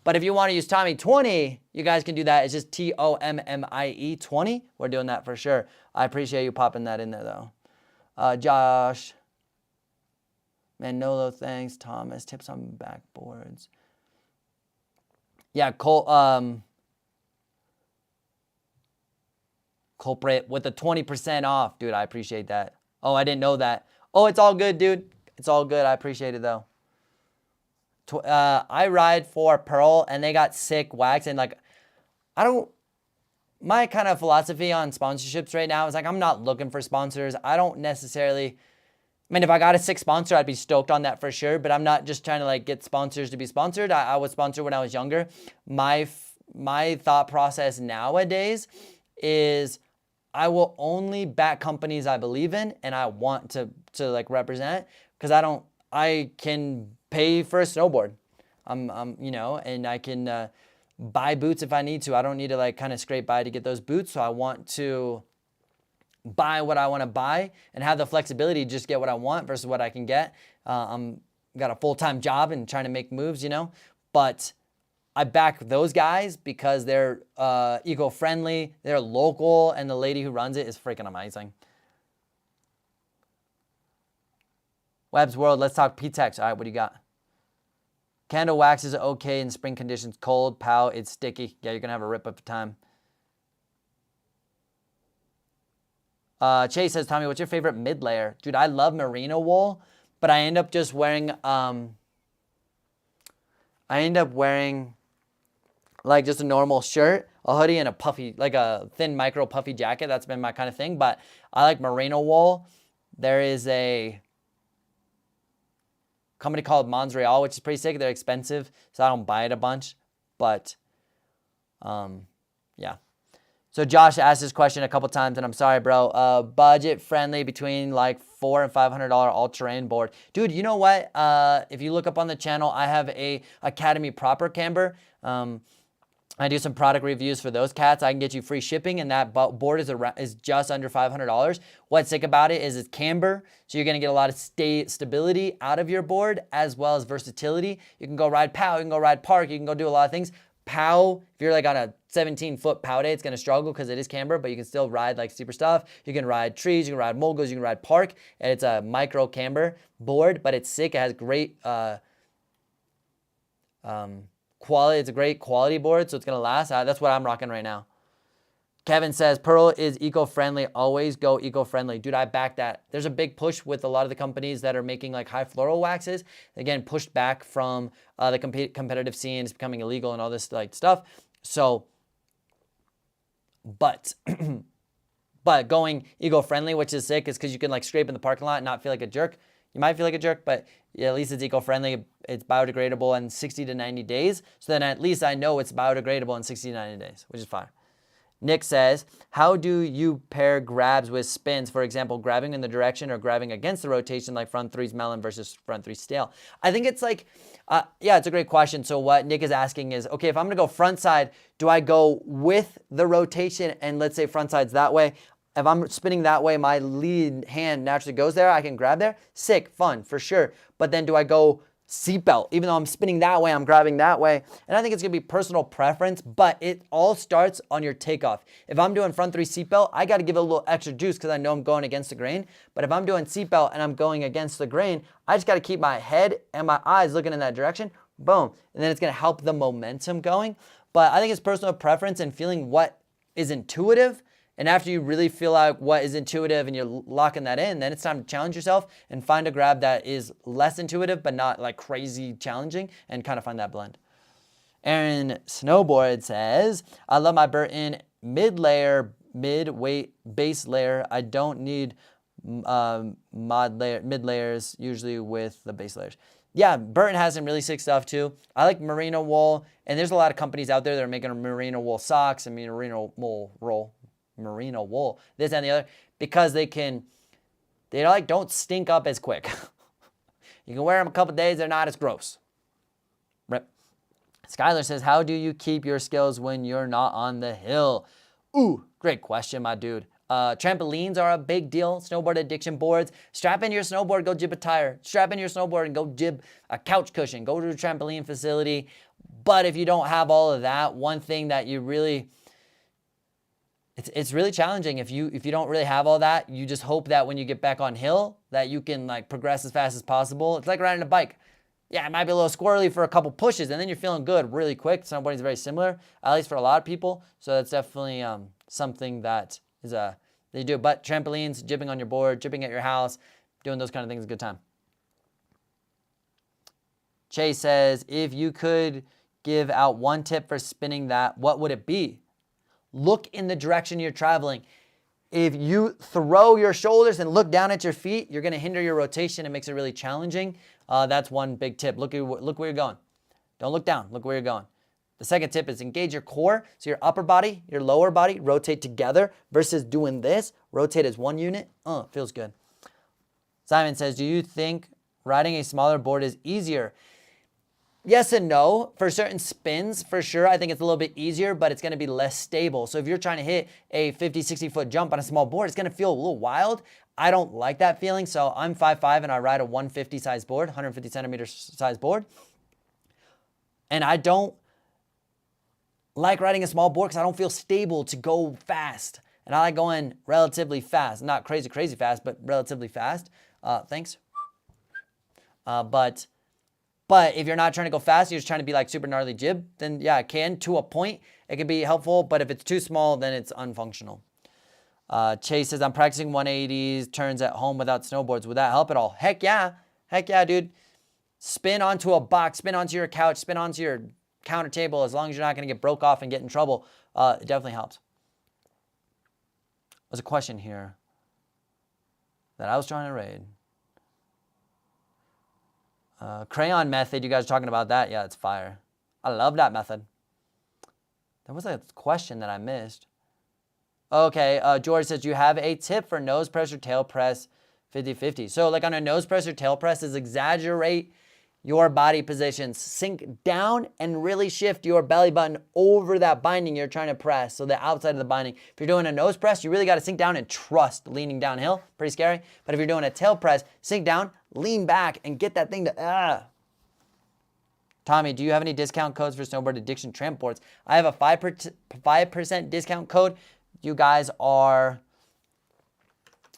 But if you want to use Tommy 20, you guys can do that. It's just TOMMIE 20. We're doing that for sure. I appreciate you popping that in there, though. Josh. Manolo, thanks. Thomas, tips on backboards. Yeah, Culprit with the 20% off. Dude, I appreciate that. Oh, I didn't know that. Oh, it's all good, dude. It's all good. I appreciate it, though. I ride for Pearl and they got sick wax and like, my kind of philosophy on sponsorships right now is like, I'm not looking for sponsors. I don't necessarily, if I got a sick sponsor, I'd be stoked on that for sure, but I'm not just trying to like get sponsors to be sponsored. I was sponsored when I was younger. My thought process nowadays is I will only back companies I believe in and I want to like represent, because I can pay for a snowboard. You know, and I can buy boots if I need to. I don't need to like kind of scrape by to get those boots. So I want to buy what I want to buy and have the flexibility to just get what I want versus what I can get. I'm got a full-time job and trying to make moves, you know, but I back those guys because they're eco-friendly, they're local, and the lady who runs it is freaking amazing. Webb's World, let's talk P-Tex. All right, what do you got? Candle wax is okay in spring conditions. Cold, pow, it's sticky. Yeah, you're going to have a rip of time. Chase says, Tommy, what's your favorite mid-layer? Dude, I love merino wool, but I end up just wearing, like just a normal shirt, a hoodie, and a puffy, like a thin micro puffy jacket. That's been my kind of thing, but I like merino wool. There is a company called Montreal, which is pretty sick. They're expensive, so I don't buy it a bunch, but yeah. So Josh asked this question a couple times, and I'm sorry, bro. Budget friendly between like $400 and $500 all-terrain board. Dude, you know what? If you look up on the channel, I have a Academy proper camber. I do some product reviews for those cats. I can get you free shipping, and that board is just under $500. What's sick about it is it's camber, so you're gonna get a lot of stability out of your board as well as versatility. You can go ride POW, you can go ride park, you can go do a lot of things. POW, if you're like on a 17-foot POW day, it's gonna struggle because it is camber, but you can still ride like steeper stuff. You can ride trees, you can ride moguls, you can ride park, and it's a micro camber board, but it's sick. It has great quality. It's a great quality board, so it's gonna last. That's what I'm rocking right now. Kevin says, Pearl is eco-friendly. Always go eco-friendly. Dude, I back that. There's a big push with a lot of the companies that are making like high floral waxes. Again, pushed back from the competitive scene. It's becoming illegal and all this like stuff. So, but going eco-friendly, which is sick, is because you can like scrape in the parking lot and not feel like a jerk. You might feel like a jerk, but yeah, at least it's eco-friendly. It's biodegradable in 60 to 90 days. So then at least I know it's biodegradable in 60 to 90 days, which is fine. Nick says, how do you pair grabs with spins? For example, grabbing in the direction or grabbing against the rotation, like front threes melon versus front three stale. I think it's like, yeah, it's a great question. So what Nick is asking is, okay, if I'm gonna go front side, do I go with the rotation and let's say front side's that way? If I'm spinning that way, my lead hand naturally goes there. I can grab there. Sick, fun, for sure. But then do I go seatbelt? Even though I'm spinning that way, I'm grabbing that way. And I think it's gonna be personal preference, but it all starts on your takeoff. If I'm doing front three seatbelt, I gotta give it a little extra juice because I know I'm going against the grain. But if I'm doing seatbelt and I'm going against the grain, I just gotta keep my head and my eyes looking in that direction. Boom. And then it's gonna help the momentum going. But I think it's personal preference and feeling what is intuitive. And after you really feel like what is intuitive and you're locking that in, then it's time to challenge yourself and find a grab that is less intuitive, but not like crazy challenging, and kind of find that blend. Aaron Snowboard says, I love my Burton mid-layer, mid-weight base layer. I don't need mid-layers usually with the base layers. Yeah, Burton has some really sick stuff too. I like merino wool, and there's a lot of companies out there that are making merino wool socks and merino wool, this and the other, because they like don't stink up as quick. You can wear them a couple days, they're not as gross. Rip. Skylar says, how do you keep your skills when you're not on the hill? Ooh, great question, my dude. Trampolines are a big deal. Snowboard addiction boards. Strap in your snowboard, go jib a tire. Strap in your snowboard and go jib a couch cushion. Go to a trampoline facility. But if you don't have all of that, one thing that you really, it's really challenging. If you don't really have all that, you just hope that when you get back on hill that you can like progress as fast as possible. It's like riding a bike. Yeah, it might be a little squirrely for a couple pushes, and then you're feeling good really quick. Snowboarding is very similar, at least for a lot of people. So that's definitely something that is they do. But trampolines, jibbing on your board, jibbing at your house, doing those kind of things is a good time. Chase says, if you could give out one tip for spinning that, what would it be? Look in the direction you're traveling. If you throw your shoulders and look down at your feet, you're going to hinder your rotation. It makes it really challenging. That's one big tip. Look where you're going. Don't look down. Look where you're going. The second tip is engage your core. So your upper body, your lower body rotate together versus doing this. Rotate as one unit. Feels good. Simon says, do you think riding a smaller board is easier? Yes and no. For certain spins, for sure, I think it's a little bit easier, but it's going to be less stable. So if you're trying to hit a 50, 60-foot jump on a small board, it's going to feel a little wild. I don't like that feeling. So I'm 5'5", and I ride a 150 size board, 150 centimeter size board. And I don't like riding a small board because I don't feel stable to go fast. And I like going relatively fast. Not crazy, crazy fast, but relatively fast. Thanks. But if you're not trying to go fast, you're just trying to be like super gnarly jib, then yeah, it can to a point. It can be helpful, but if it's too small, then it's unfunctional. Chase says, I'm practicing 180s turns at home without snowboards. Would that help at all? Heck yeah. Heck yeah, dude. Spin onto a box, spin onto your couch, spin onto your counter table. As long as you're not going to get broke off and get in trouble, it definitely helps. There's a question here that I was trying to raid. Crayon method, you guys are talking about that? Yeah, it's fire. I love that method. There was a question that I missed. Okay, George says, you have a tip for nose press or tail press 50-50. So like on a nose press or tail press is exaggerate your body positions. Sink down and really shift your belly button over that binding you're trying to press, so the outside of the binding. If you're doing a nose press, you really got to sink down and trust leaning downhill. Pretty scary. But if you're doing a tail press, sink down, lean back, and get that thing to, Tommy, do you have any discount codes for Snowboard Addiction tramp boards? I have a 5% discount code. You guys are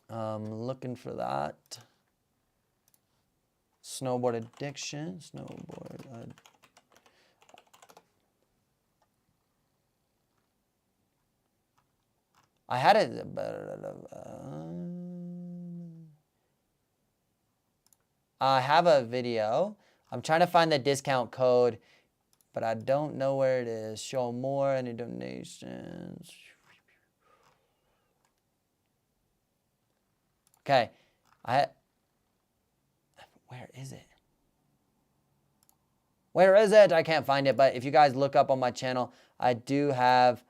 looking for that. Snowboard Addiction, Snowboard. I had it. I have a video. I'm trying to find the discount code, but I don't know where it is. Show more, any donations. Okay. Where is it? Where is it? I can't find it, but if you guys look up on my channel, I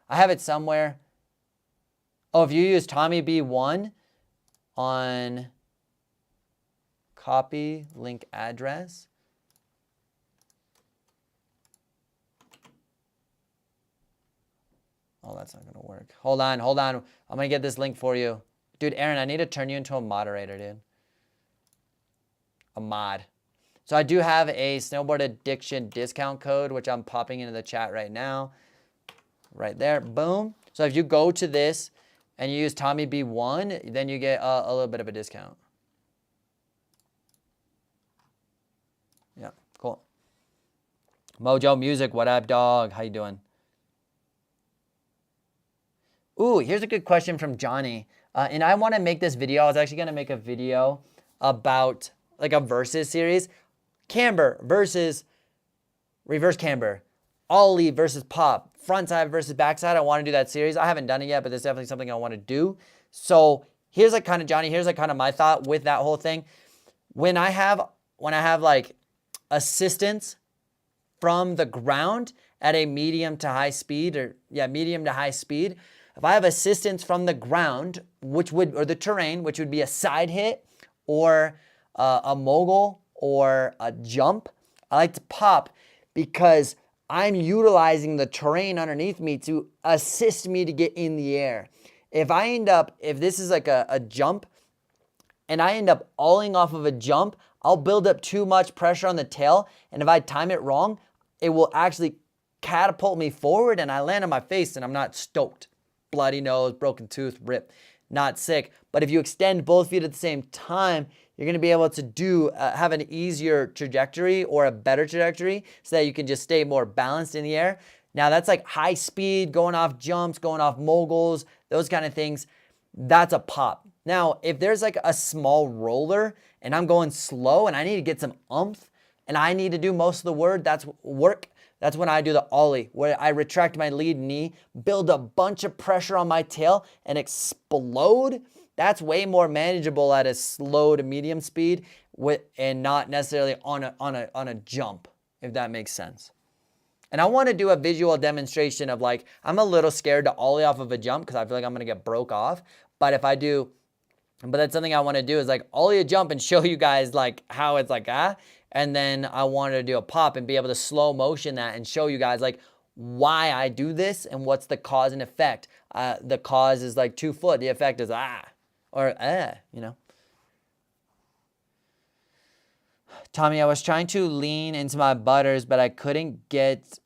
have it somewhere. Oh, if you use Tommy B1 on copy link address. Oh, that's not gonna work. Hold on. I'm gonna get this link for you. Dude, Aaron, I need to turn you into a moderator, dude. A mod. So I do have a Snowboard Addiction discount code, which I'm popping into the chat right now. Right there, boom. So if you go to this and you use Tommy B1, then you get a little bit of a discount. Yeah, cool. Mojo Music, what up, dog? How you doing? Ooh, here's a good question from Johnny. And I want to make this video. I was actually going to make a video about like a versus series. Camber versus reverse camber. Ollie versus pop. Front side versus back side. I want to do that series. I haven't done it yet, but it's definitely something I want to do. So here's like kind of Johnny. Here's like kind of my thought with that whole thing. When I have like assistance from the ground at a medium to high speed, or yeah, medium to high speed. If I have assistance from the ground, or the terrain, which would be a side hit or a mogul or a jump, I like to pop because I'm utilizing the terrain underneath me to assist me to get in the air. If this is like a jump and I end up alling off of a jump, I'll build up too much pressure on the tail. And if I time it wrong, it will actually catapult me forward and I land on my face and I'm not stoked. Bloody nose, broken tooth, rip, not sick. But if you extend both feet at the same time, you're going to be able to have an easier trajectory or a better trajectory so that you can just stay more balanced in the air. Now that's like high speed, going off jumps, going off moguls, those kind of things. That's a pop. Now, if there's like a small roller and I'm going slow and I need to get some oomph and I need to do most of the work, that's when I do the ollie, where I retract my lead knee, build a bunch of pressure on my tail and explode. That's way more manageable at a slow to medium speed and not necessarily on a jump, if that makes sense. And I want to do a visual demonstration of like, I'm a little scared to ollie off of a jump because I feel like I'm going to get broke off. But if I do, but that's something I want to do is like ollie a jump and show you guys like how it's like, and then I wanted to do a pop and be able to slow motion that and show you guys like why I do this and what's the cause and effect. The cause is like 2 foot. The effect is or you know. Tommy, I was trying to lean into my butters, but I couldn't get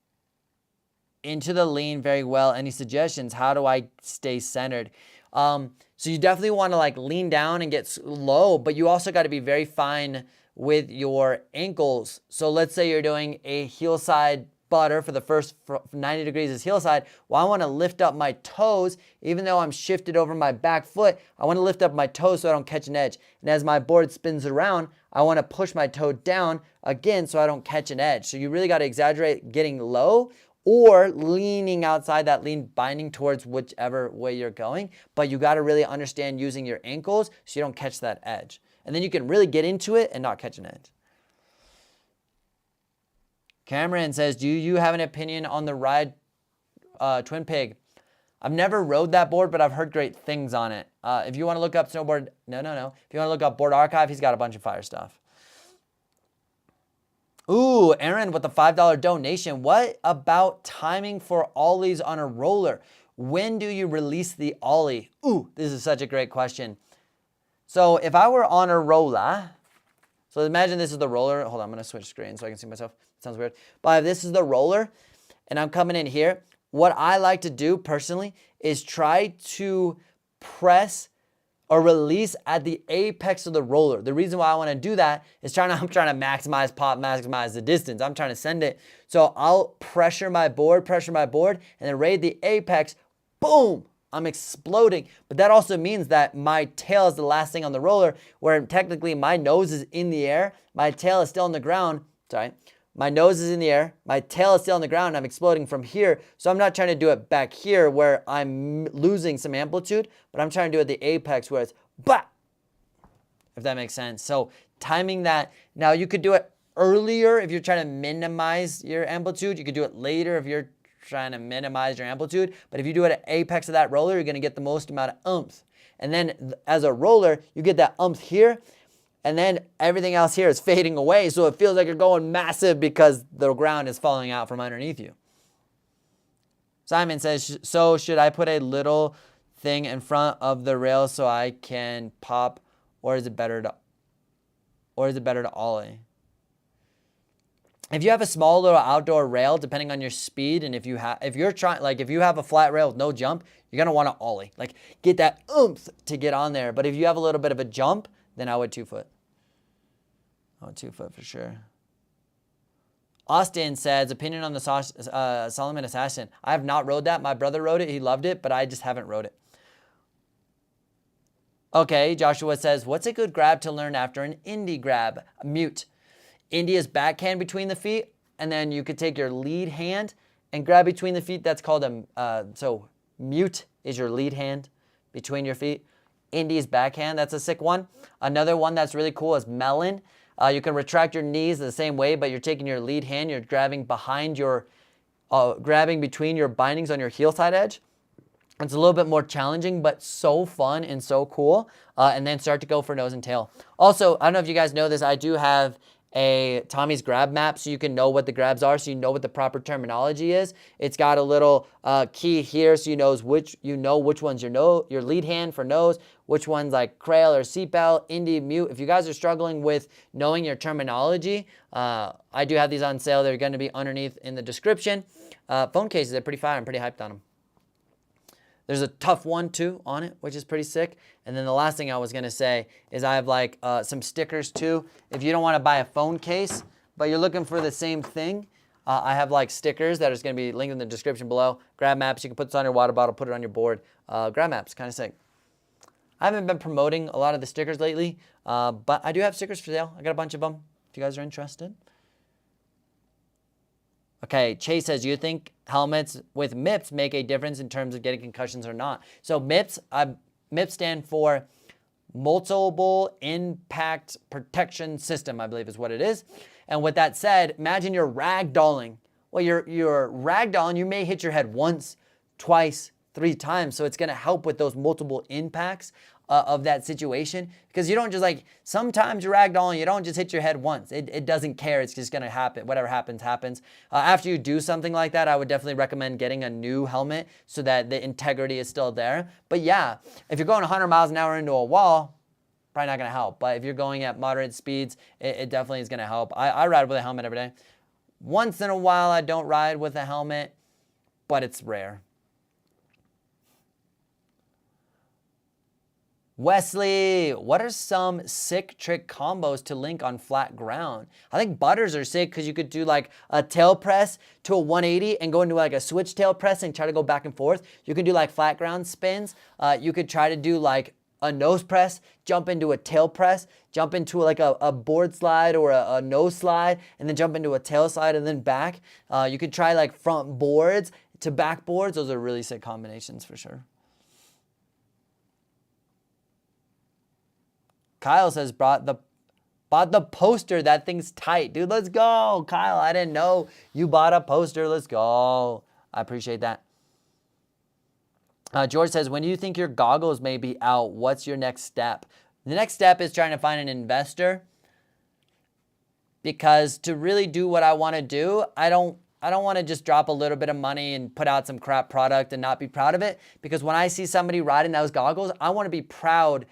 into the lean very well. Any suggestions? How do I stay centered? So you definitely want to like lean down and get low, but you also got to be very fine with your ankles. So let's say you're doing a heel side butter for the first 90 degrees is heel side. Well, I want to lift up my toes, even though I'm shifted over my back foot. I want to lift up my toes so I don't catch an edge. And as my board spins around, I want to push my toe down again so I don't catch an edge. So you really got to exaggerate getting low or leaning outside that lean, binding towards whichever way you're going. But you got to really understand using your ankles so you don't catch that edge. And then you can really get into it and not catch an edge. Cameron says, do you have an opinion on the ride Twin Pig? I've never rode that board, but I've heard great things on it. If you want to look up snowboard, no. If you want to look up Board Archive, he's got a bunch of fire stuff. Ooh, Aaron with the $5 donation. What about timing for ollies on a roller? When do you release the ollie? Ooh, this is such a great question. So if I were on a roller, so imagine this is the roller. Hold on, I'm going to switch screens so I can see myself. It sounds weird. But if this is the roller and I'm coming in here, what I like to do personally is try to press or release at the apex of the roller. The reason why I want to do that is I'm trying to maximize pop, maximize the distance. I'm trying to send it. So I'll pressure my board, and then right at the apex, boom, I'm exploding. But that also means that my tail is the last thing on the roller, where technically my nose is in the air, my tail is still on the ground. Sorry. My nose is in the air, my tail is still on the ground, I'm exploding from here. So I'm not trying to do it back here where I'm losing some amplitude, but I'm trying to do it at the apex where it's bah! If that makes sense. So timing that, now you could do it earlier if you're trying to minimize your amplitude. You could do it later if you're trying to minimize your amplitude. But if you do it at apex of that roller, you're gonna get the most amount of oomph. And then as a roller, you get that oomph here, and then everything else here is fading away. So it feels like you're going massive because the ground is falling out from underneath you. Simon says, so should I put a little thing in front of the rail so I can pop, or is it better to ollie? If you have a small little outdoor rail, depending on your speed, and if you have a flat rail with no jump, you're gonna want to ollie. Like get that oomph to get on there. But if you have a little bit of a jump, then I would 2 foot. Oh, 2 foot for sure. Austin says, opinion on the Solomon Assassin. I have not rode that. My brother rode it. He loved it, but I just haven't rode it. Okay, Joshua says, what's a good grab to learn after an indie grab? Mute. Indie is backhand between the feet, and then you could take your lead hand and grab between the feet. That's called so mute is your lead hand between your feet. Indie is backhand. That's a sick one. Another one that's really cool is melon. You can retract your knees the same way, but you're taking your lead hand, you're grabbing behind your, grabbing between your bindings on your heel side edge. It's a little bit more challenging, but so fun and so cool. And then start to go for nose and tail. Also, I don't know if you guys know this, I do have a Tommy's grab map so you can know what the grabs are, so you know what the proper terminology is. It's got a little key here so you know which one's your lead hand for nose, which one's like crail or seatbelt, indie, mute. If you guys are struggling with knowing your terminology, I do have these on sale. They're going to be underneath in the description. Phone cases are pretty fire. I'm pretty hyped on them. There's a tough one too on it, which is pretty sick. And then the last thing I was gonna say is I have like some stickers too. If you don't wanna buy a phone case, but you're looking for the same thing, I have like stickers that are gonna be linked in the description below. Grab maps, you can put this on your water bottle, put it on your board. Grab maps, kind of sick. I haven't been promoting a lot of the stickers lately, but I do have stickers for sale. I got a bunch of them if you guys are interested. Okay, Chase says, do you think helmets with MIPS make a difference in terms of getting concussions or not? So MIPS stand for Multiple Impact Protection System, I believe is what it is. And with that said, imagine you're ragdolling Well, you're ragdolling, you may hit your head once, twice, 3 times. So it's going to help with those multiple impacts of that situation, because you don't just like, sometimes you're ragdolling, you don't just hit your head once. It doesn't care. It's just going to happen. Whatever happens, happens. After you do something like that, I would definitely recommend getting a new helmet so that the integrity is still there. But yeah, if you're going 100 miles an hour into a wall, probably not going to help. But if you're going at moderate speeds, it definitely is going to help. I ride with a helmet every day. Once in a while, I don't ride with a helmet, but it's rare. Wesley, what are some sick trick combos to link on flat ground? I think butters are sick because you could do like a tail press to a 180 and go into like a switch tail press and try to go back and forth. You can do like flat ground spins. You could try to do like a nose press, jump into a tail press, jump into like a board slide or a nose slide, and then jump into a tail slide and then back. You could try like front boards to back boards. Those are really sick combinations for sure. Kyle says, bought the poster. That thing's tight. Dude, let's go. Kyle, I didn't know you bought a poster. Let's go. I appreciate that. George says, when do you think your goggles may be out? What's your next step? The next step is trying to find an investor, because to really do what I want to do, I don't want to just drop a little bit of money and put out some crap product and not be proud of it. Because when I see somebody riding those goggles, I want to be proud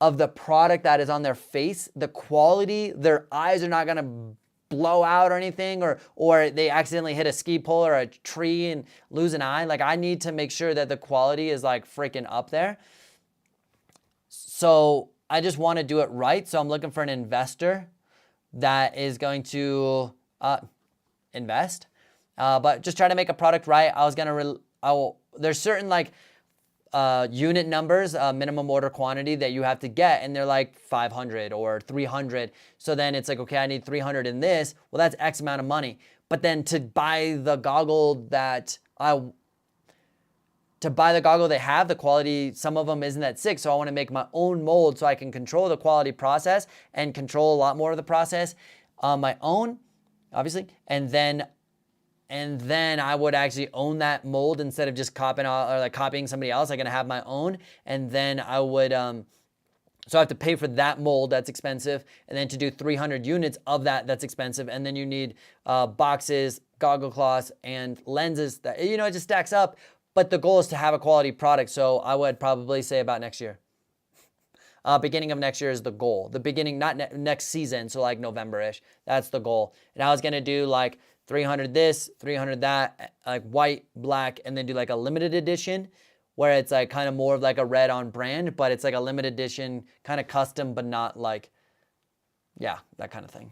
of the product that is on their face, the quality. Their eyes are not going to blow out or anything, or they accidentally hit a ski pole or a tree and lose an eye. Like, I need to make sure that the quality is like freaking up there. So I just want to do it right. So I'm looking for an investor that is going to invest, but just try to make a product right. There's certain like unit numbers, minimum order quantity that you have to get, and they're like 500 or 300. So then it's like, okay, I need 300 in this. Well, that's X amount of money. But then to buy the goggle they have, the quality, some of them isn't that sick. So I want to make my own mold so I can control the quality process and control a lot more of the process on my own, obviously. And then I would actually own that mold instead of just copying somebody else. I'm gonna have my own, and then I would so I have to pay for that mold, that's expensive, and then to do 300 units of that's expensive, and then you need boxes, goggle cloths, and lenses. That, it just stacks up. But the goal is to have a quality product. So I would probably say about next year. Beginning of next year is the goal. The beginning, not next season, so like November-ish. That's the goal. And I was gonna do like 300 this, 300 that, like white, black, and then do like a limited edition where it's like kind of more of like a red on brand, but it's like a limited edition, kind of custom, but not like, yeah, that kind of thing.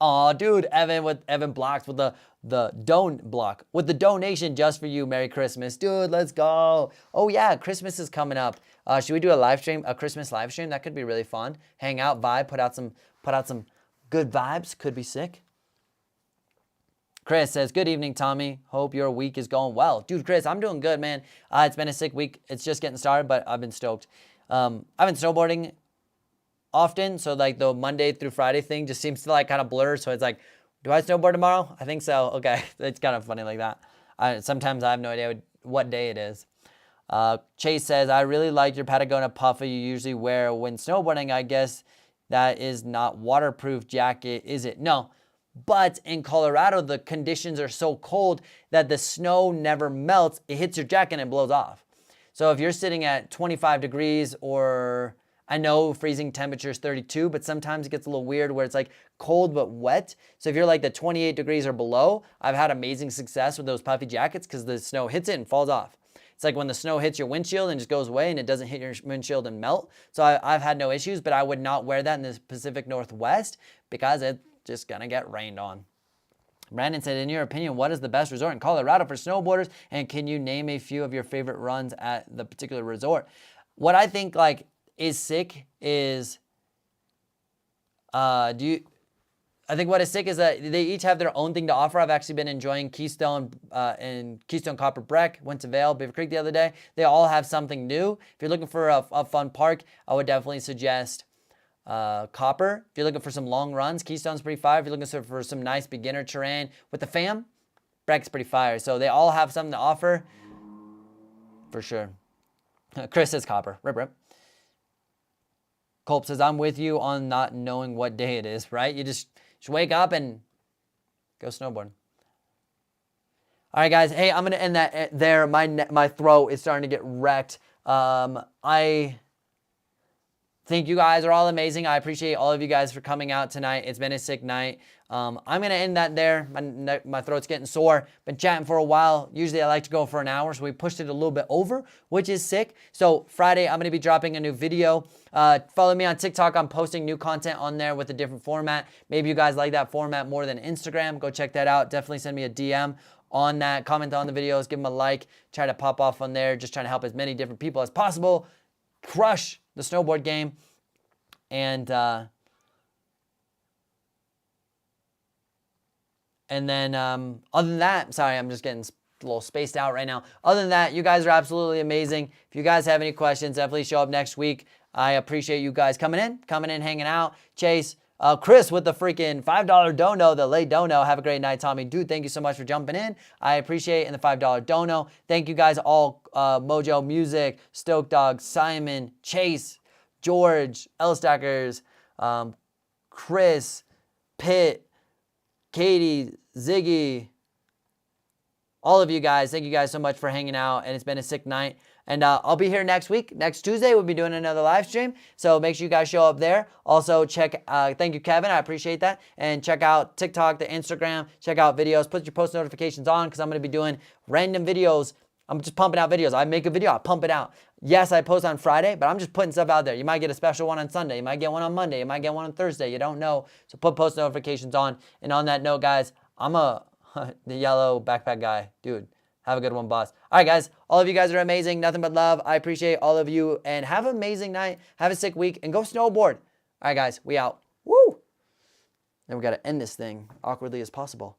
Oh, dude, Evan Blocks with the donation just for you. Merry Christmas, dude. Let's go. Oh yeah, Christmas is coming up. Should we do a Christmas live stream? That could be really fun. Hang out, vibe, put out some good vibes. Could be sick. Chris says, good evening, Tommy. Hope your week is going well. Dude, Chris, I'm doing good, man. It's been a sick week. It's just getting started, but I've been stoked. I've been snowboarding often, so like the Monday through Friday thing just seems to like kind of blur. So it's like, do I snowboard tomorrow? I think so. Okay, it's kind of funny like that. Sometimes I have no idea what day it is. Chase says, I really like your Patagonia puffer you usually wear when snowboarding. I guess that is not waterproof jacket, is it? No. But in Colorado, the conditions are so cold that the snow never melts. It hits your jacket and it blows off. So if you're sitting at 25 degrees, or I know freezing temperature is 32, but sometimes it gets a little weird where it's like cold but wet. So if you're like the 28 degrees or below, I've had amazing success with those puffy jackets because the snow hits it and falls off. It's like when the snow hits your windshield and just goes away and it doesn't hit your windshield and melt. So I've had no issues, but I would not wear that in the Pacific Northwest because it's just gonna get rained on. Brandon said, in your opinion, what is the best resort in Colorado for snowboarders? And can you name a few of your favorite runs at the particular resort? What I think like is sick is, I think what is sick is that they each have their own thing to offer. I've actually been enjoying Keystone and Keystone Copper Breck, went to Vail, Beaver Creek the other day. They all have something new. If you're looking for a fun park, I would definitely suggest Copper, if you're looking for some long runs, Keystone's pretty fire. If you're looking for some nice beginner terrain with the fam, Breck's pretty fire. So they all have something to offer, for sure. Chris says Copper. Rip, rip. Culp says, I'm with you on not knowing what day it is, right? You just wake up and go snowboard. All right, guys. Hey, I'm going to end that there. My throat is starting to get wrecked. I think you guys are all amazing. I appreciate all of you guys for coming out tonight. It's been a sick night. I'm going to end that there. My throat's getting sore. Been chatting for a while. Usually I like to go for an hour, so we pushed it a little bit over, which is sick. So Friday, I'm going to be dropping a new video. Follow me on TikTok. I'm posting new content on there with a different format. Maybe you guys like that format more than Instagram. Go check that out. Definitely send me a DM on that. Comment on the videos. Give them a like. Try to pop off on there. Just trying to help as many different people as possible crush the snowboard game. And then other than that, sorry, I'm just getting a little spaced out right now. Other than that, you guys are absolutely amazing. If you guys have any questions, definitely show up next week. I appreciate you guys coming in, hanging out. Chase, Chris with the freaking $5 dono, the late dono. Have a great night, Tommy. Dude, thank you so much for jumping in. I appreciate it. And the $5 dono. Thank you guys all. Mojo Music, Stoke Dog, Simon, Chase, George, L Stackers, Chris, Pitt, Katie, Ziggy, all of you guys. Thank you guys so much for hanging out. And it's been a sick night. And I'll be here next week. Next Tuesday, we'll be doing another live stream. So make sure you guys show up there. Also, check, thank you, Kevin. I appreciate that. And check out TikTok, the Instagram. Check out videos. Put your post notifications on because I'm going to be doing random videos. I'm just pumping out videos. I make a video, I pump it out. Yes, I post on Friday, but I'm just putting stuff out there. You might get a special one on Sunday. You might get one on Monday. You might get one on Thursday. You don't know. So put post notifications on. And on that note, guys, I'm the yellow backpack guy. Dude, have a good one, boss. All right, guys. All of you guys are amazing. Nothing but love. I appreciate all of you. And have an amazing night. Have a sick week. And go snowboard. All right, guys. We out. Woo! Then we got to end this thing awkwardly as possible.